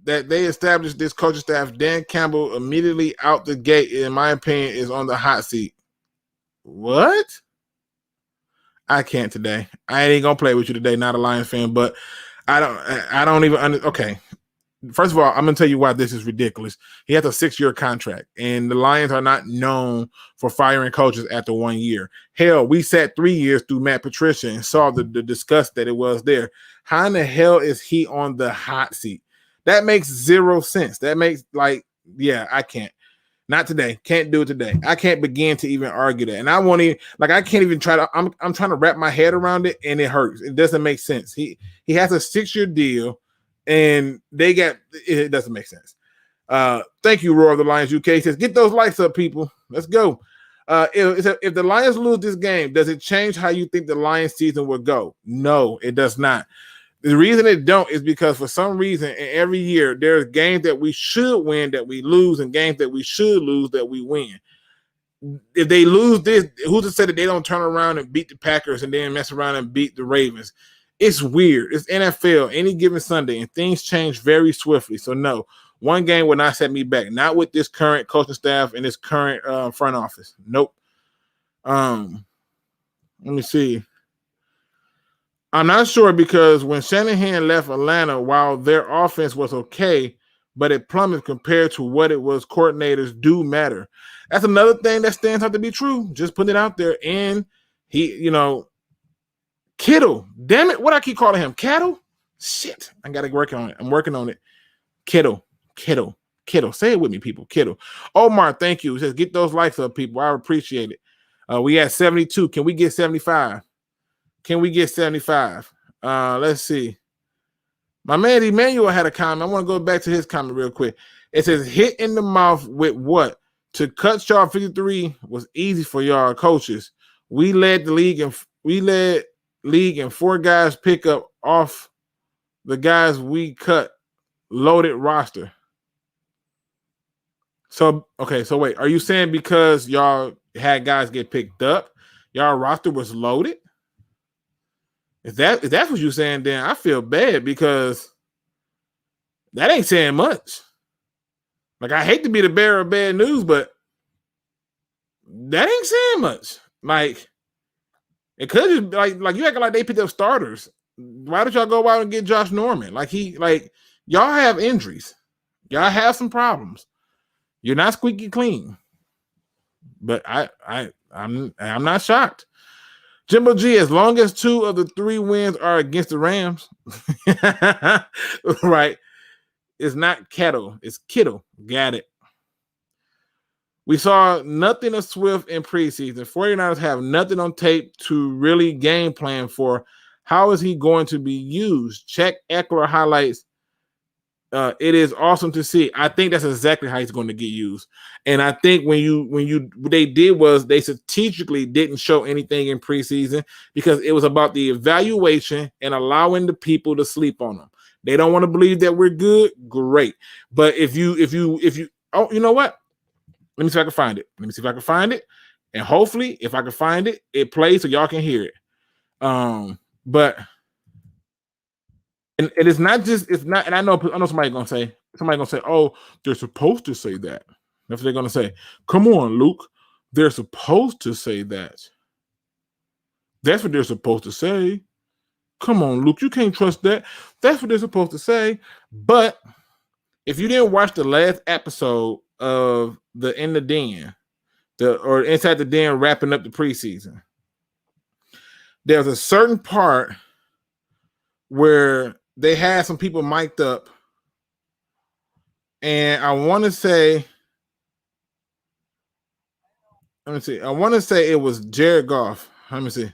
they established this coaching staff, Dan Campbell immediately out the gate, in my opinion, is on the hot seat. What? I can't today. I ain't gonna play with you today. Not a Lions fan, but I don't even okay. First of all, I'm gonna tell you why this is ridiculous. He has a 6-year contract, and the Lions are not known for firing coaches after 1 year. Hell, we sat 3 years through Matt Patricia and saw the disgust that it was there. How in the hell is he on the hot seat? That makes 0 sense. That makes I can't. Not today. Can't do it today. I can't begin to even argue that. And I won't even I can't even try to I'm trying to wrap my head around it, and it hurts. It doesn't make sense. He has a 6-year deal, and it doesn't make sense. Thank you, Roar of the Lions UK. He says, get those likes up, people. Let's go. If the Lions lose this game, does it change how you think the Lions season would go? No, it does not. The reason it don't is because for some reason every year there's games that we should win that we lose, and games that we should lose that we win. If they lose this, who's to say that they don't turn around and beat the Packers and then mess around and beat the Ravens? It's weird. It's NFL any given Sunday, and things change very swiftly. So no, one game will not set me back. Not with this current coaching staff and this current front office. Nope. Let me see. I'm not sure because when Shanahan left Atlanta, while their offense was okay, but it plummeted compared to what it was, coordinators do matter. That's another thing that stands out to be true. Just putting it out there. And he, Kittle. Damn it. What I keep calling him? Cattle? Shit. I got to work on it. I'm working on it. Kittle. Say it with me, people. Kittle. Omar, thank you. He says, get those likes up, people. I appreciate it. We at 72. Can we get 75? Let's see. My man Emmanuel had a comment. I want to go back to his comment real quick. It says, hit in the mouth with what? To cut y'all 53 was easy for y'all coaches. We led the league and 4 guys pick up off the guys we cut. Loaded roster. So wait, are you saying because y'all had guys get picked up, y'all roster was loaded? If that's what you're saying, then I feel bad because that ain't saying much. Like, I hate to be the bearer of bad news, but that ain't saying much. Like, it could just like you acting like they picked up starters. Why did y'all go out and get Josh Norman? Y'all have injuries. Y'all have some problems. You're not squeaky clean. But I'm not shocked. Jimbo G, as long as 2 of the 3 wins are against the Rams, right? It's not Kettle, it's Kittle. Got it. We saw nothing of Swift in preseason. 49ers have nothing on tape to really game plan for. How is he going to be used? Check Eckler highlights. It is awesome to see. I think that's exactly how he's going to get used. And I think what they did was they strategically didn't show anything in preseason because it was about the evaluation and allowing the people to sleep on them. They don't want to believe that we're good. Great. But if you, you know what? Let me see if I can find it. And hopefully if I can find it, it plays so y'all can hear it. But and it's not just, it's not, and I know somebody's gonna say, oh, they're supposed to say that. That's what they're gonna say. Come on, Luke. They're supposed to say that. That's what they're supposed to say. Come on, Luke. You can't trust that. That's what they're supposed to say. But if you didn't watch the last episode of the In the Den, or Inside the Den wrapping up the preseason, there's a certain part where they had some people mic'd up, and I want to say, I want to say it was Jared Goff. Let me see.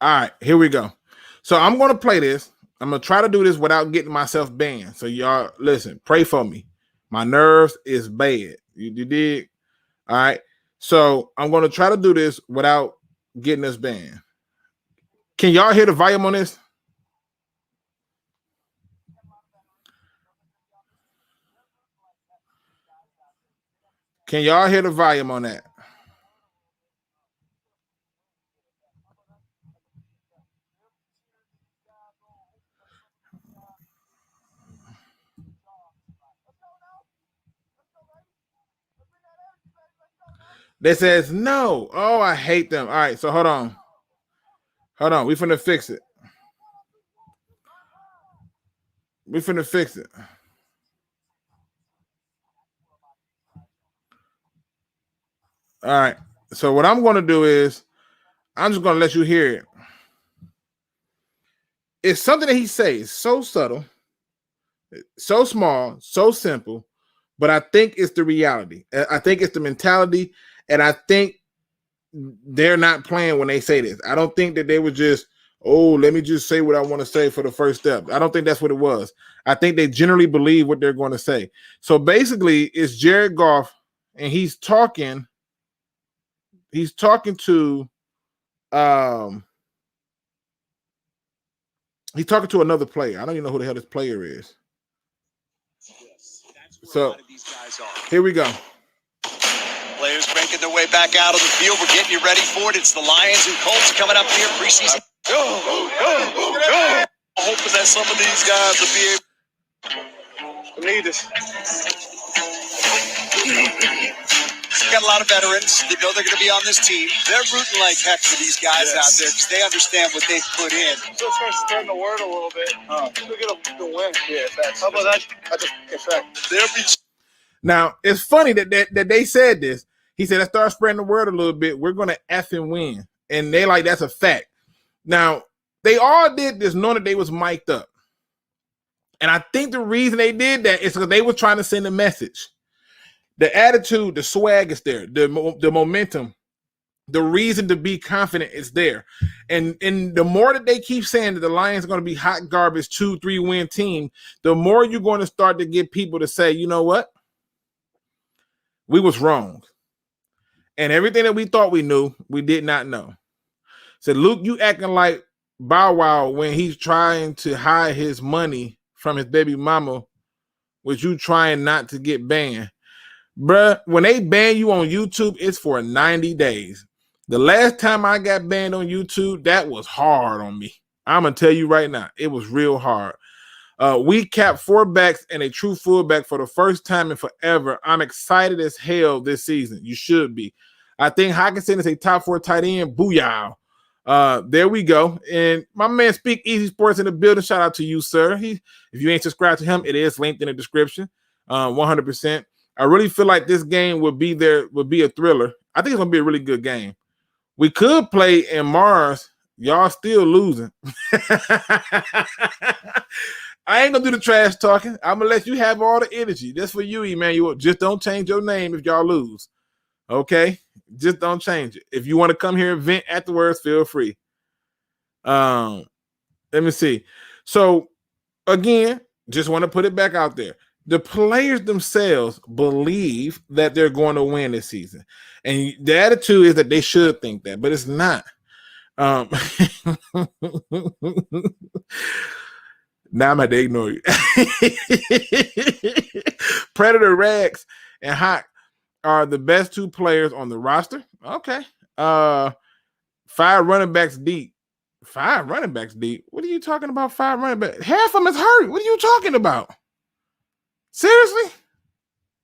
All right, here we go. So I'm going to play this. I'm going to try to do this without getting myself banned. So y'all, listen, pray for me. My nerves is bad. You dig? All right. So I'm going to try to do this without getting us banned. Can y'all hear the volume on this? Can y'all hear the volume on that? That says no. Oh, I hate them. All right, so hold on. We finna fix it. All right. So what I'm going to do is I'm just going to let you hear it. It's something that he says so subtle, so small, so simple, but I think it's the reality. I think it's the mentality, and I think they're not playing when they say this. I don't think that they were just, oh, let me just say what I want to say for the first step. I don't think that's what it was. I think they generally believe what they're going to say. So basically, it's Jared Goff, and he's talking to another player. I don't even know who the hell this player is. So here we go. Players Raiders breaking their way back out of the field. We're getting you ready for it. It's the Lions and Colts coming up here preseason. I'm hoping that some of these guys will be able. We need this. Got a lot of veterans that know they're going to be on this team. They're rooting like heck for these guys out there because they understand what they've put in. Just going to spread the word a little bit. We get a win. Yeah, facts. How about that? Now, it's funny that they said this. He said, let's start spreading the word a little bit. We're going to effing win. And they like, that's a fact. Now, they all did this knowing that they was mic'd up. And I think the reason they did that is because they were trying to send a message. The attitude, the swag is there. The momentum, the reason to be confident is there. And the more that they keep saying that the Lions are going to be hot garbage 2-3 win team, the more you're going to start to get people to say, you know what? We was wrong. And everything that we thought we knew, we did not know. So, Luke, you acting like Bow Wow when he's trying to hide his money from his baby mama, with you trying not to get banned. Bruh, when they ban you on YouTube, it's for 90 days. The last time I got banned on YouTube, that was hard on me. I'm going to tell you right now, it was real hard. We capped 4 backs and a true fullback for the first time in forever. I'm excited as hell this season. You should be. I think Hockenson is a top 4 tight end. Booyah. There we go. And my man SpeakEZ Sports in the building. Shout out to you, sir. If you ain't subscribed to him, it is linked in the description. 100%. I really feel like this game would be a thriller. I think it's gonna be a really good game. We could play in Mars. Y'all still losing. I ain't gonna do the trash talking. I'm gonna let you have all the energy. That's for you, Emmanuel. Just don't change your name if y'all lose. Okay? Just don't change it. If you want to come here and vent afterwards, feel free. Let me see. So again, just want to put it back out there. The players themselves believe that they're going to win this season. And the attitude is that they should think that, but it's not. Now I'm going to ignore you. Predator, Rags, and Hawk are the best 2 players on the roster. Okay. 5 running backs deep. 5 running backs deep? What are you talking about, 5 running backs? Half of them is hurt. What are you talking about? Seriously?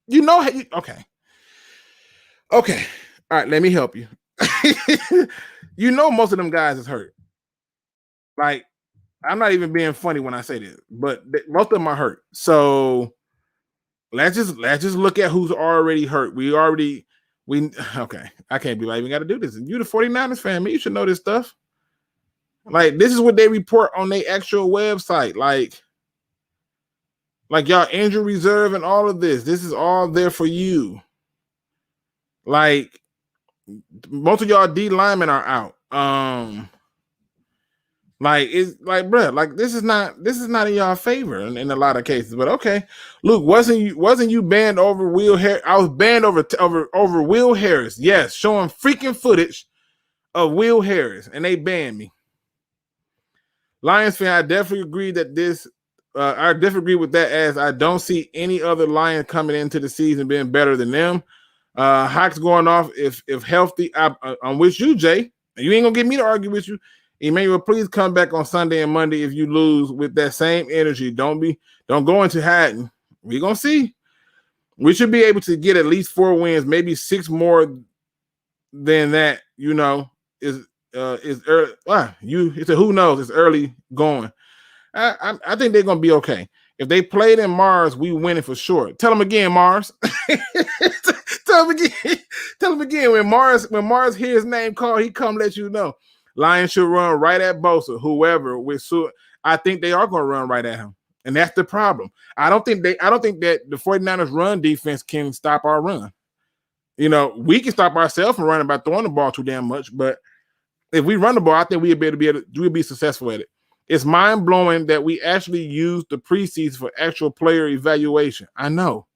You know how you okay. Okay. All right, let me help you. You know most of them guys is hurt. Like, I'm not even being funny when I say this, but most of them are hurt. So let's just look at who's already hurt. Okay. I can't believe I even got to do this. You the 49ers fan, man, you should know this stuff. Like, this is what they report on their actual website. Like y'all injury reserve and all of this. This is all there for you. Like, most of y'all D linemen are out. Like, it's like, bruh, like this is not in y'all favor in a lot of cases. But okay, Luke, wasn't you banned over Will Harris? I was banned over Will Harris. Yes, showing freaking footage of Will Harris, and they banned me. Lions fan, I definitely agree that this. I definitely agree with that, as I don't see any other Lions coming into the season being better than them. Hawks going off if healthy. I'm with you, Jay. You ain't gonna get me to argue with you. Emmanuel, please come back on Sunday and Monday if you lose with that same energy. Don't go into hiding. We're gonna see. We should be able to get at least 4 wins, maybe 6 more than that. You know, is early. It's a who knows. It's early going. I think they're gonna be okay. If they played in Mars, we winning for sure. Tell them again, Mars. Tell them again. When Mars hears his name called, he come let you know. Lions should run right at Bosa, whoever. I think they are going to run right at him, and that's the problem. I don't think that the 49ers run defense can stop our run. You know, we can stop ourselves from running by throwing the ball too damn much, but if we run the ball, I think we'll be successful at it. It's mind-blowing that we actually use the preseason for actual player evaluation. I know.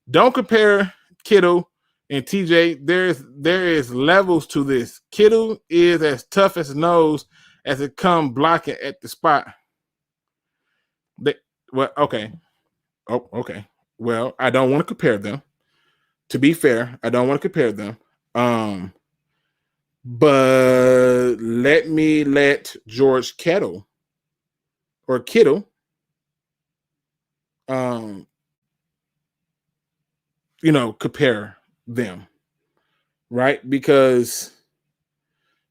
Don't compare Kittle and TJ. There is levels to this. Kittle is as tough as nose as it come blocking at the spot. Okay. Oh, okay. Well, I don't want to compare them. To be fair, I don't want to compare them. But let George Kittle, compare them, right? Because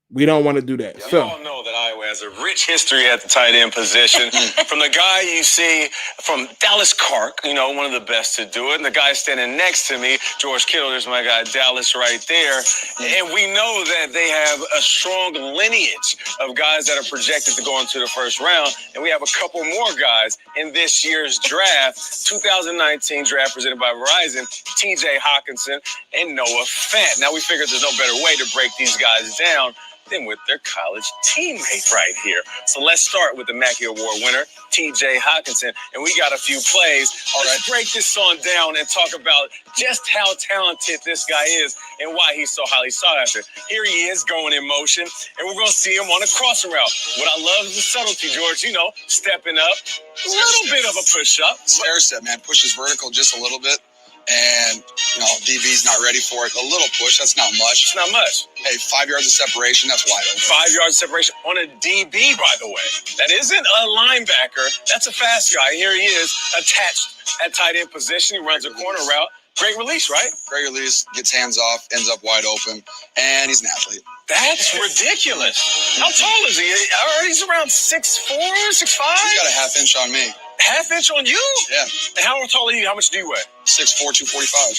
we don't want to do that. You all know that Iowa has a rich history at the tight end position. From the guy you see from Dallas Clark, one of the best to do it, and the guy standing next to me, George Kittle, there's my guy Dallas right there. And we know that they have a strong lineage of guys that are projected to go into the first round. And we have a couple more guys in this year's draft, 2019 draft presented by Verizon, TJ Hawkinson and Noah Fant. Now we figured there's no better way to break these guys down than with their college teammate right here. So let's start with the Mackey Award winner, TJ Hawkinson. And we got a few plays. Let's break this on down and talk about just how talented this guy is and why he's so highly sought after. Here he is going in motion, and we're going to see him on a crossing route. What I love is the subtlety, George, stepping up, a little bit of a push-up. Stair step, man, pushes vertical just a little bit. And, DB's not ready for it. A little push, that's not much. It's not much. Hey, 5 yards of separation, that's wide open. 5 yards of separation on a DB, by the way. That isn't a linebacker. That's a fast guy. Here he is, attached at tight end position. He runs a corner route. Great release, right? Great release, gets hands off, ends up wide open, and he's an athlete. That's ridiculous. How tall is he? He's around 6'4", 6'5"? He's got a half inch on me. Half inch on you? Yeah. And how tall are you? How much do you weigh? 6'4", 245.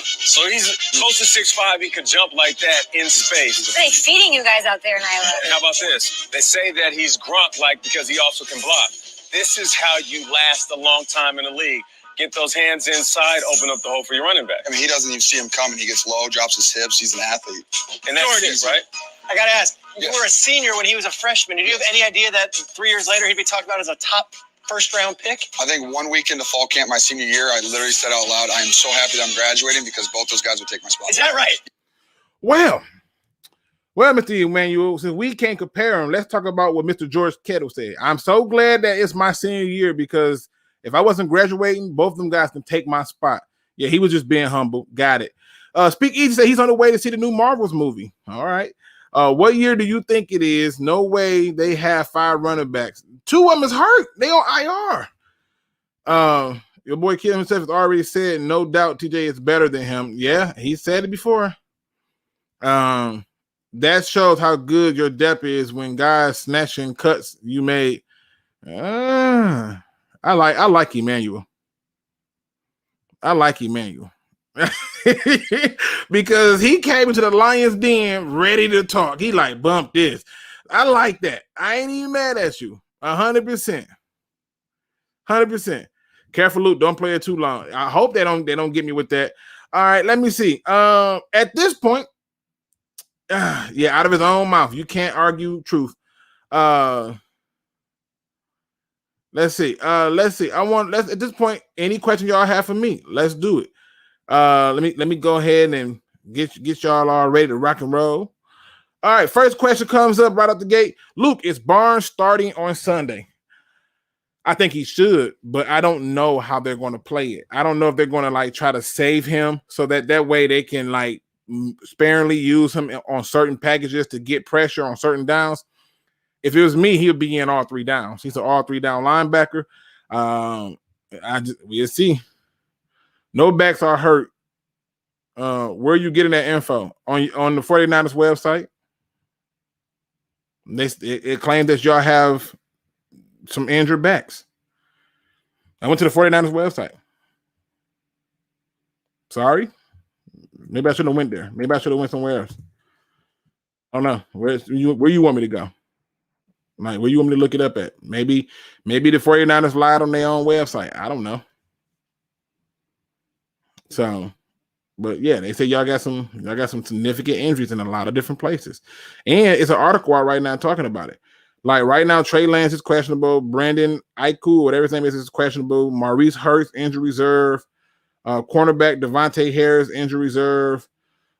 So he's close to 6'5". He could jump like that in space. They're feeding you guys out there in Iowa. How about this? They say that he's Gronk-like because he also can block. This is how you last a long time in the league. Get those hands inside, open up the hole for your running back. I mean, he doesn't even see him coming. He gets low, drops his hips. He's an athlete. And that's it, right? I got to ask, you were a senior when he was a freshman. Did you have any idea that 3 years later he'd be talked about as a top first-round pick? I think 1 week into fall camp my senior year, I literally said out loud, I am so happy that I'm graduating because both those guys would take my spot. Is that right? Well, Mr. Emmanuel, since we can't compare them, let's talk about what Mr. George Kittle said. I'm so glad that it's my senior year because if I wasn't graduating, both of them guys can take my spot. Yeah, he was just being humble. Got it. SpeakEZ said he's on the way to see the new Marvels movie. All right. What year do you think it is? No way they have 5 running backs. 2 of them is hurt. They on IR. Your boy Kid himself has already said, no doubt TJ is better than him. Yeah, he said it before. That shows how good your depth is when guys snatching cuts you made. I like Emmanuel. Because he came into the Lions den ready to talk. He bump this. I like that. I ain't even mad at you. 100%. 100%. Careful, Luke. Don't play it too long. I hope they don't get me with that. All right, let me see. At this point, out of his own mouth. You can't argue truth. Let's see. At this point, any question y'all have for me, let's do it. Let me go ahead and get y'all all ready to rock and roll. All right, first question comes up right out the gate. Luke, is Barnes starting on Sunday? I think he should, but I don't know how they're going to play it. I don't know if they're going to try to save him so that way they can sparingly use him on certain packages to get pressure on certain downs. If it was me, he would be in all 3 downs. He's an all 3 down linebacker. We'll see. No backs are hurt. Where are you getting that info? On the 49ers website? It claims that y'all have some injured backs. I went to the 49ers website. Sorry. Maybe I shouldn't have went there. Maybe I should have went somewhere else. I don't know. Where you want me to go? Where you want me to look it up at? Maybe the 49ers lied on their own website. I don't know. So, but yeah, they say y'all got some significant injuries in a lot of different places. And it's an article out right now talking about it. Right now, Trey Lance is questionable. Brandon Aiku, whatever his name is questionable. Maurice Hurst, injury reserve. Cornerback Devontae Harris, injury reserve.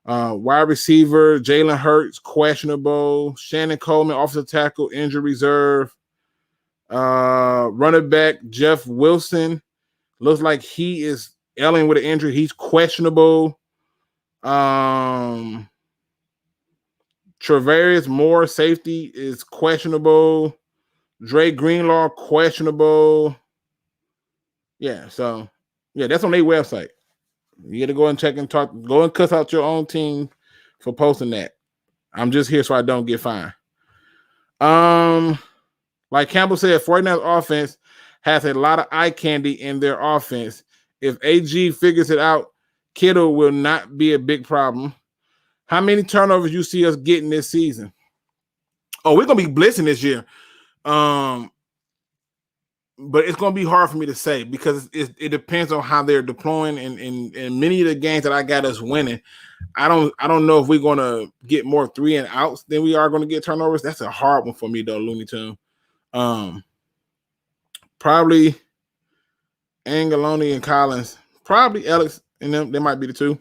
Wide receiver Jalen Hurts, questionable. Shannon Coleman, offensive tackle, injury reserve. Running back Jeff Wilson, looks like he is ailing with an injury. He's questionable. Travarius Moore, safety, is questionable. Dre Greenlaw, questionable. Yeah, so that's on their website. You got to go and check and talk. Go and cuss out your own team for posting that. I'm just here so I don't get fined. Like Campbell said, 49ers offense has a lot of eye candy in their offense. If AG figures it out, Kittle will not be a big problem. How many turnovers you see us getting this season? Oh, we're gonna be blitzing this year. But it's going to be hard for me to say because it depends on how they're deploying. And many of the games that I got us winning, I don't know if we're going to get more 3 and outs than we are going to get turnovers. That's a hard one for me though, Looney Tune. Probably Angeloni and Collins, probably Alex and them. They might be the two.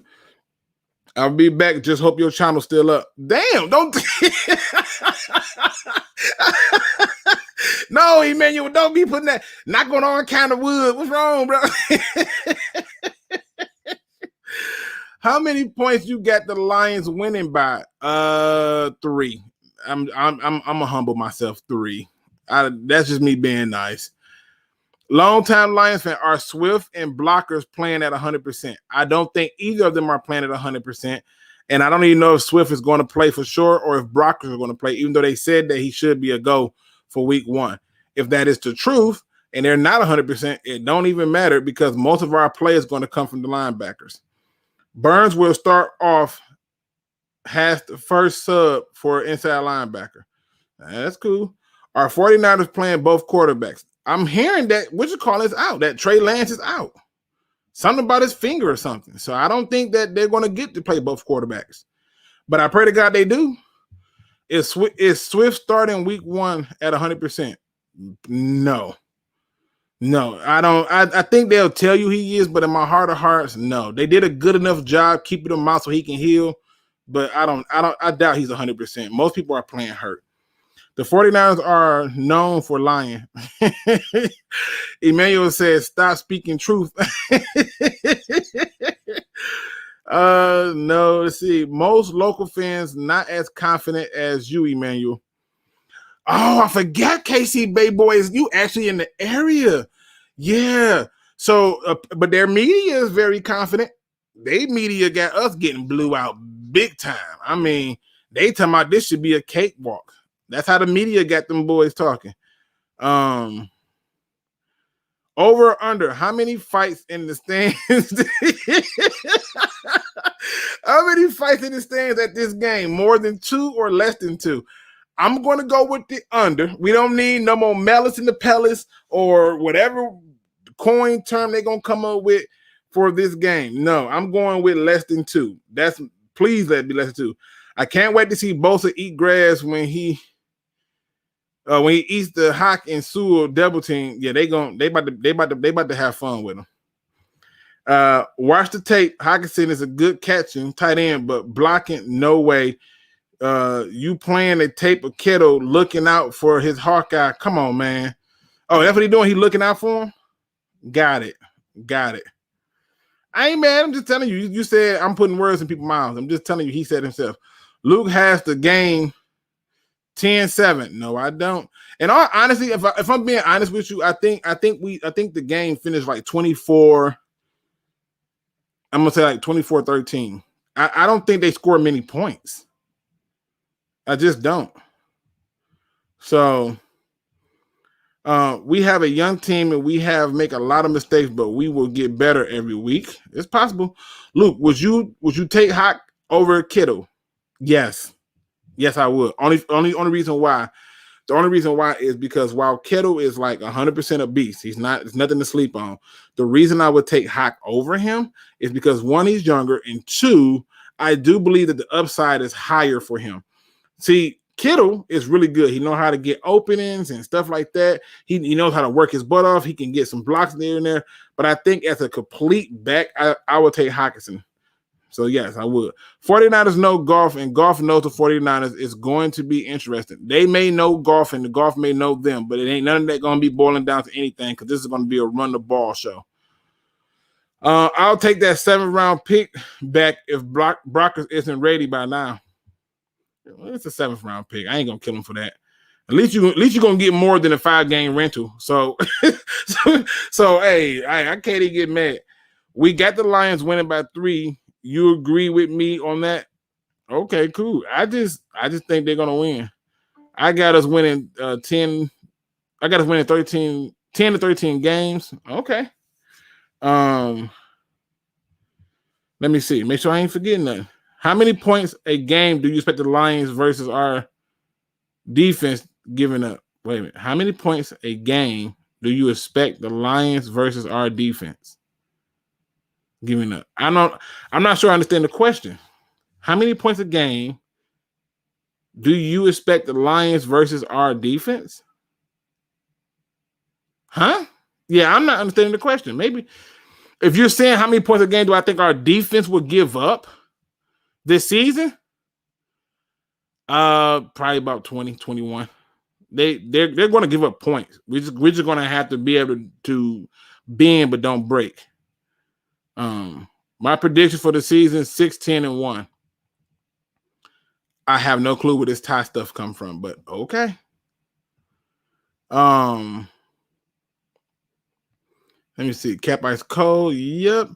I'll be back. Just hope your channel's still up. Damn, don't. No, Emmanuel, don't be putting that. Not going on kind of wood. What's wrong, bro? How many points you got the Lions winning by? 3. I'm gonna humble myself. 3. That's just me being nice. Longtime Lions fan, are Swift and blockers playing at 100%? I don't think either of them are playing at 100%. And I don't even know if Swift is going to play for sure or if blockers are going to play, even though they said that he should be a go for week 1. If that is the truth and they're not 100%, it don't even matter because most of our play is going to come from the linebackers. Burns will start off, has the first sub for inside linebacker. That's cool. Are 49ers playing both quarterbacks? I'm hearing that is out, that Trey Lance is out. Something about his finger or something. So I don't think that they're going to get to play both quarterbacks. But I pray to God they do. Is Swift starting week 1 at 100%? No, I don't. I think they'll tell you he is, but in my heart of hearts, no. They did a good enough job keeping him out so he can heal, but I doubt he's 100%. Most people are playing hurt. The 49ers are known for lying. Emmanuel says, stop speaking truth. No, let's see. Most local fans not as confident as you, Emmanuel. Oh, I forgot, KC Bay Boys. You actually in the area. Yeah. So, but their media is very confident. They media got us getting blew out big time. I mean, they talking about this should be a cakewalk. That's how the media got them boys talking. Over or under, how many fights in the stands? How many fights in the stands at this game? More than 2 or less than 2? I'm going to go with the under. We don't need no more malice in the palace or whatever coin term they're going to come up with for this game. No, I'm going with less than 2. Please let it be less than 2. I can't wait to see Bosa eat grass when he eats the Hawk and Sewell double team. Yeah, they about to have fun with him. Watch the tape. Hawkinson is a good catching tight end, but blocking, no way. You playing a tape of Kittle looking out for his Hawkeye. Come on, man. Oh, that's what he doing? He looking out for him? Got it. I ain't mad. I'm just telling you. You said I'm putting words in people's mouths. I'm just telling you. He said himself. Luke has the game 10-7. No, I don't. And honestly, if I'm being honest with you, I think the game finished like 24. I'm gonna say like 24-13. I don't think they scored many points. I just don't. So we have a young team and we make a lot of mistakes, but we will get better every week. It's possible. Luke, would you take Hawk over Kittle? Yes, I would. Only reason why. The only reason why is because while Kittle is like 100% a beast, it's nothing to sleep on. The reason I would take Hawk over him is because 1, he's younger, and 2, I do believe that the upside is higher for him. See, Kittle is really good. He knows how to get openings and stuff like that. He knows how to work his butt off. He can get some blocks there and there. But I think as a complete back, I would take Hawkinson. So, yes, I would. 49ers know golf, and golf knows the 49ers. It's going to be interesting. They may know golf, and the golf may know them, but it ain't none of that going to be boiling down to anything because this is going to be a run-the-ball show. I'll take that 7th round pick back if Brockers isn't ready by now. It's a 7th round pick. I ain't gonna kill him for that. At least you're gonna get more than a 5-game rental. So, hey, I can't even get mad. We got the Lions winning by 3. You agree with me on that? Okay, cool. I just think they're gonna win. I got us winning 10. I got us winning 10 to 13 games. Okay. Let me see. Make sure I ain't forgetting nothing. How many points a game do you expect the Lions versus our defense giving up? Wait a minute. How many points a game do you expect the Lions versus our defense giving up? I'm not sure I understand the question. How many points a game do you expect the Lions versus our defense? Huh? Yeah, I'm not understanding the question. Maybe if you're saying how many points a game do I think our defense would give up this season? Probably about 20, 21. They're going to give up points. We're just going to have to be able to bend but don't break. My prediction for the season: 6-10-1. I have no clue where this tie stuff come from, but okay. Let me see. Cap Ice Cold. Yep.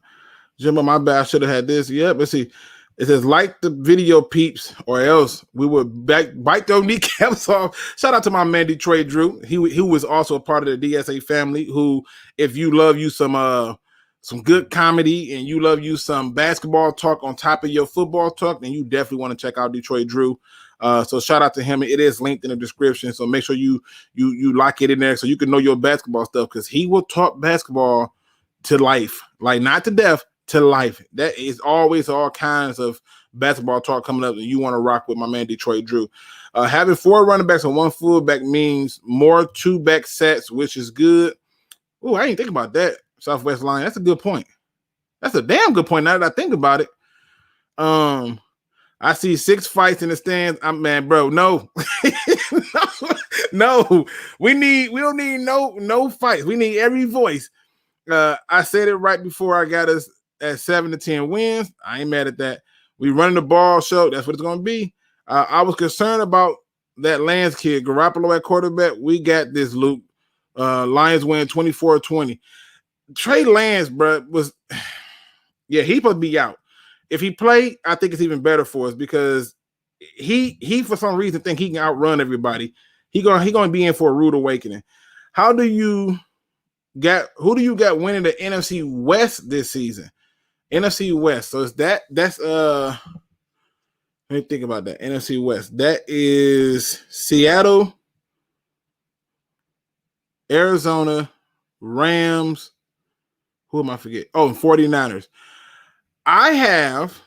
Jimbo, my bad. I should have had this. Yep. Let's see. It says, like the video, peeps, or else we would bite those kneecaps off. Shout out to my man, Detroit Drew. He was also a part of the DSA family, who, if you love you some good comedy and you love you some basketball talk on top of your football talk, then you definitely want to check out Detroit Drew. So shout out to him. It is linked in the description. So make sure you lock it in there so you can know your basketball stuff, because he will talk basketball to life, like not to death, to life. That is always all kinds of basketball talk coming up that you want to rock with my man Detroit Drew. Having 4 running backs and 1 fullback means more 2-back sets, which is good. Oh, I didn't think about that. Southwest line. That's a good point. That's a damn good point now that I think about it. I see 6 fights in the stands. Man, bro, no. No. We don't need no fights. We need every voice. I said it right before I got us at 7 to 10 wins. I ain't mad at that. We running the ball show. That's what it's going to be. I was concerned about that Lance kid, Garoppolo at quarterback. We got this, Luke. Lions win 24-20. Trey Lance, bro, he supposed to be out. If he play, I think it's even better for us, because he for some reason think he can outrun everybody. He gonna be in for a rude awakening. Who do you got winning the NFC West this season? NFC West. So that's let me think about that. NFC West. That is Seattle, Arizona, Rams. Who am I forget? Oh, and 49ers. I have,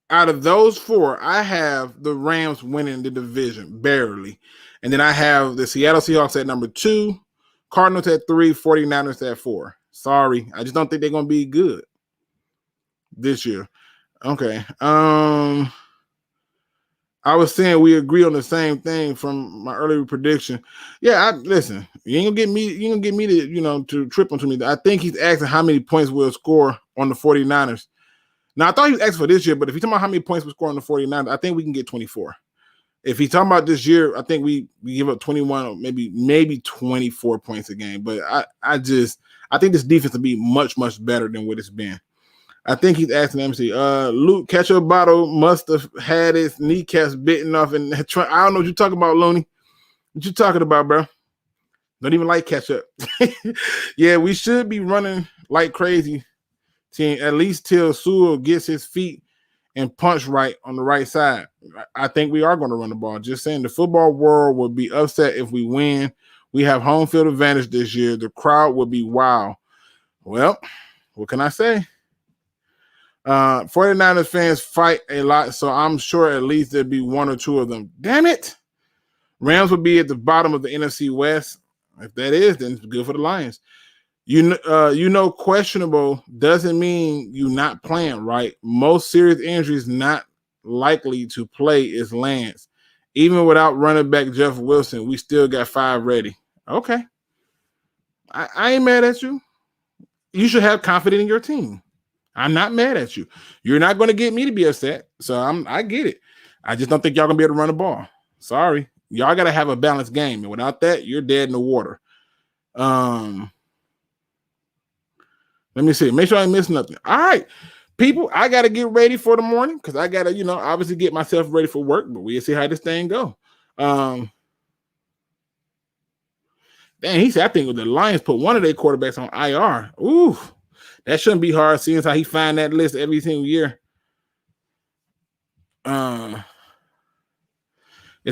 out of those 4, I have the Rams winning the division, barely. And then I have the Seattle Seahawks at number 2, Cardinals at 3, 49ers at 4. Sorry. I just don't think they're going to be good this year. Okay. I was saying we agree on the same thing from my earlier prediction. Yeah, listen, you ain't gonna get me to trip onto me. I think he's asking how many points we'll score on the 49ers. Now, I thought he was asking for this year, but if he's talking about how many points we'll score on the 49ers, I think we can get 24. If he's talking about this year, I think we give up 21 or maybe 24 points a game. But I think this defense will be much, much better than what it's been. I think he's asking MC. Luke, ketchup bottle must have had his kneecaps bitten off. And I don't know what you're talking about, Looney. What you talking about, bro? Don't even like ketchup. Yeah, we should be running like crazy, at least till Sewell gets his feet and punch right on the right side. I think we are going to run the ball. Just saying, the football world would be upset if we win. We have home field advantage this year. The crowd would be wild. Well, what can I say? 49ers fans fight a lot, so I'm sure at least there'd be 1 or 2 of them. Damn it. Rams would be at the bottom of the NFC West. If that is, then it's good for the Lions. Questionable doesn't mean you not playing, right? Most serious injuries not likely to play is Lance. Even without running back Jeff Wilson, we still got 5 ready. Okay. I ain't mad at you. you should have confidence in your team. I'm not mad at you. You're not going to get me to be upset. So I get it. I just don't think y'all going to be able to run the ball. Sorry. Y'all got to have a balanced game. And without that, you're dead in the water. Let me see. Make sure I miss nothing. All right. People, I got to get ready for the morning because I got to, obviously get myself ready for work, but we'll see how this thing go. Dang, he said, I think the Lions put one of their quarterbacks on IR. Ooh, that shouldn't be hard, seeing how he find that list every single year. It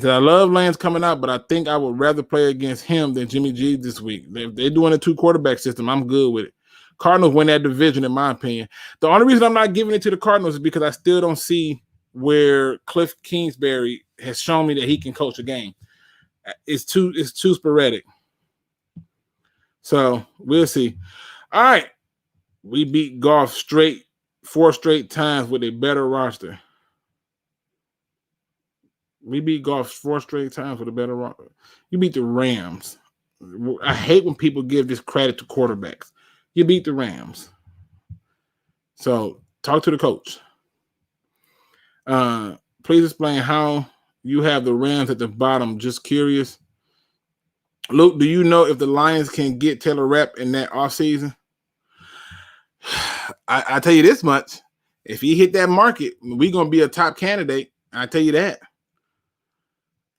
said, I love Lance coming out, but I think I would rather play against him than Jimmy G this week. If they're doing a 2-quarterback system, I'm good with it. Cardinals win that division, in my opinion. The only reason I'm not giving it to the Cardinals is because I still don't see where Cliff Kingsbury has shown me that he can coach a game. It's too sporadic. So we'll see. All right. We beat Golf 4 straight times with a better roster. We beat Golf 4 straight times with a better roster. You beat the Rams. I hate when people give this credit to quarterbacks. You beat the Rams. So talk to the coach. Please explain how you have the Rams at the bottom. Just curious. Luke, do you know if the Lions can get Taylor Rapp in that offseason? I tell you this much. If he hit that market, we're going to be a top candidate. I tell you that.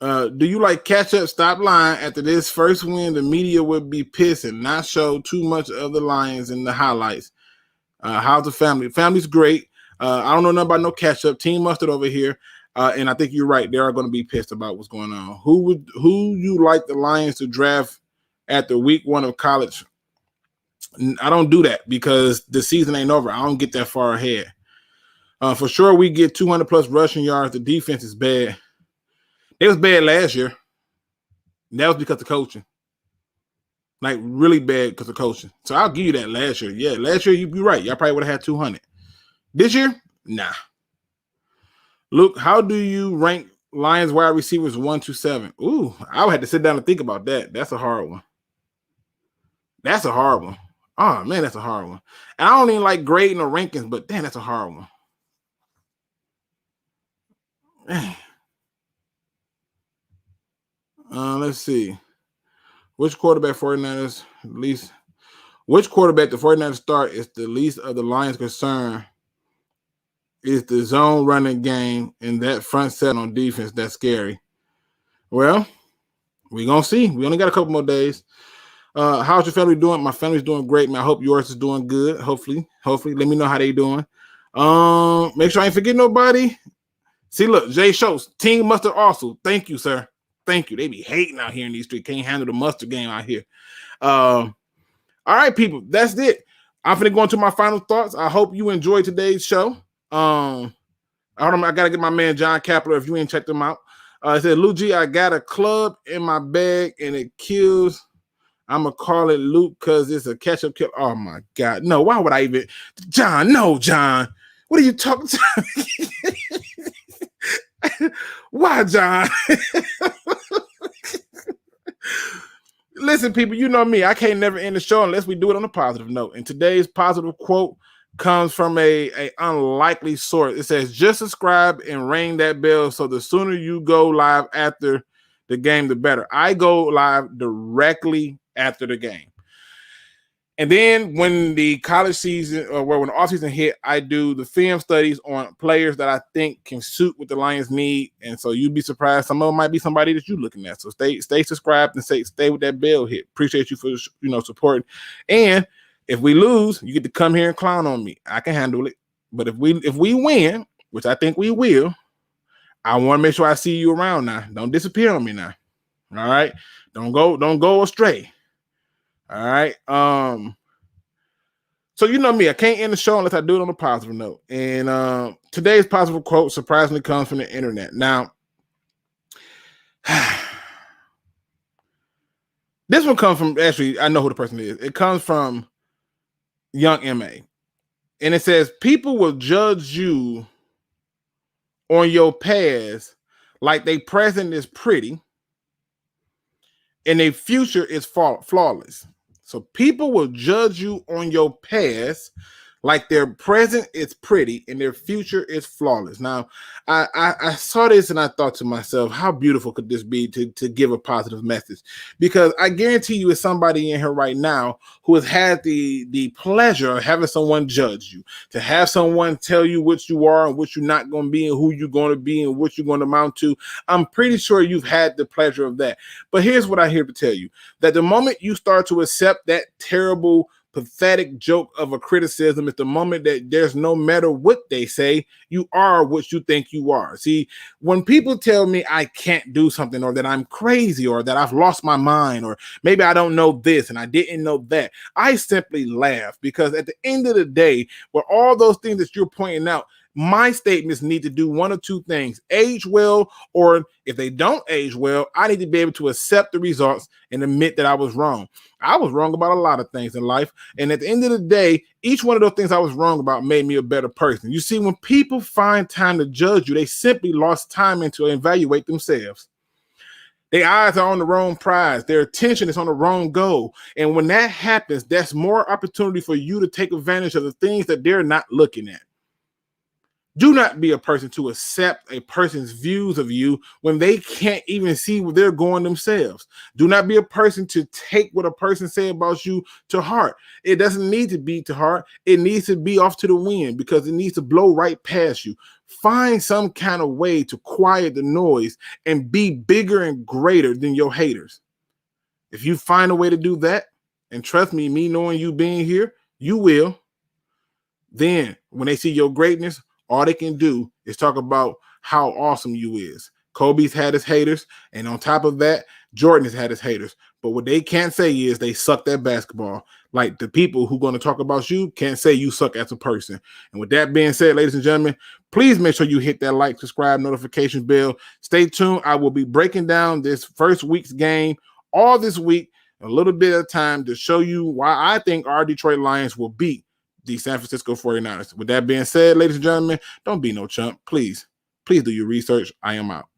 Do you like catch up, stop lying? After this first win, the media would be pissed and not show too much of the Lions in the highlights. How's the family? Family's great. I don't know nothing about no catch up. Team Mustard over here. And I think you're right. They are going to be pissed about what's going on. Who you like the Lions to draft after week 1 of college? I don't do that because the season ain't over. I don't get that far ahead. For sure, we get 200 plus rushing yards. The defense is bad. It was bad last year. And that was because of coaching. Like, really bad because of coaching. So I'll give you that last year. Yeah, last year, you'd be right. Y'all probably would have had 200. This year, nah. Luke, how do you rank Lions wide receivers 1 to 7? Ooh, I would have to sit down and think about that. That's a hard one. That's a hard one. Oh, man, that's a hard one. And I don't even like grading or rankings, but damn, that's a hard one. Man. Let's see. Which quarterback 49ers least? Which quarterback the 49ers start is the least of the Lions' concern? Is the zone running game and that front set on defense that's scary? Well, we're going to see. We only got a couple more days. How's your family doing? My family's doing great, man. I hope yours is doing good. Hopefully. Let me know how they doing. Make sure I ain't forget nobody. See, look, Jay Schultz, Team Mustard also. Thank you, sir. Thank you. They be hating out here in these streets. Can't handle the mustard game out here. All right, people. That's it. I'm finna go into my final thoughts. I hope you enjoyed today's show. I gotta get my man Jon Kapler if you ain't checked him out. It said, Luke G, I got a club in my bag and it kills. I'm gonna call it Luke because it's a catch-up kill. Oh my God. No, why would I even John? No, John. What are you talking to? Why, John? Listen, people, you know me. I can't never end the show unless we do it on a positive note. And today's positive quote comes from a unlikely source. It says, just subscribe and ring that bell so the sooner you go live after the game, the better. I go live directly after the game. And then when the college season or when the offseason hit, I do the film studies on players that I think can suit what the Lions need. And so you'd be surprised. Some of them might be somebody that you're looking at. So stay subscribed and stay with that bell hit. Appreciate you for supporting. And if we lose, you get to come here and clown on me. I can handle it. But if we win, which I think we will, I want to make sure I see you around now. Don't disappear on me now. All right. Don't go astray. All right. So you know me, I can't end the show unless I do it on a positive note. And today's positive quote surprisingly comes from the internet. Now, this one comes from, actually, I know who the person is. It comes from Young M.A. And it says, people will judge you on your past like their present is pretty and their future is flawless. So people will judge you on your past like their present is pretty and their future is flawless. Now, I saw this and I thought to myself, how beautiful could this be to give a positive message? Because I guarantee you, it's somebody in here right now who has had the pleasure of having someone judge you, to have someone tell you what you are and what you're not going to be and who you're going to be and what you're going to amount to. I'm pretty sure you've had the pleasure of that. But here's what I here to tell you, that the moment you start to accept that terrible, pathetic joke of a criticism is the moment that there's no matter what they say, you are what you think you are. See, when people tell me I can't do something, or that I'm crazy, or that I've lost my mind, or maybe I don't know this and I didn't know that, I simply laugh, because at the end of the day, with all those things that you're pointing out, my statements need to do one of two things: age well, or if they don't age well, I need to be able to accept the results and admit that I was wrong. I was wrong about a lot of things in life. And at the end of the day, each one of those things I was wrong about made me a better person. You see, when people find time to judge you, they simply lost time to evaluate themselves. Their eyes are on the wrong prize. Their attention is on the wrong goal. And when that happens, that's more opportunity for you to take advantage of the things that they're not looking at. Do not be a person to accept a person's views of you when they can't even see where they're going themselves. Do not be a person to take what a person says about you to heart. It doesn't need to be to heart. It needs to be off to the wind, because it needs to blow right past you. Find some kind of way to quiet the noise and be bigger and greater than your haters. If you find a way to do that, and trust me, me knowing you being here, you will. Then when they see your greatness, all they can do is talk about how awesome you is. Kobe's had his haters, and on top of that, Jordan has had his haters. But what they can't say is they sucked at basketball. Like, the people who are going to talk about you can't say you suck as a person. And with that being said, ladies and gentlemen, please make sure you hit that like, subscribe, notification bell. Stay tuned. I will be breaking down this first week's game all this week, a little bit of time, to show you why I think our Detroit Lions will beat the San Francisco 49ers. With that being said, ladies and gentlemen, don't be no chump. Please do your research. I am out.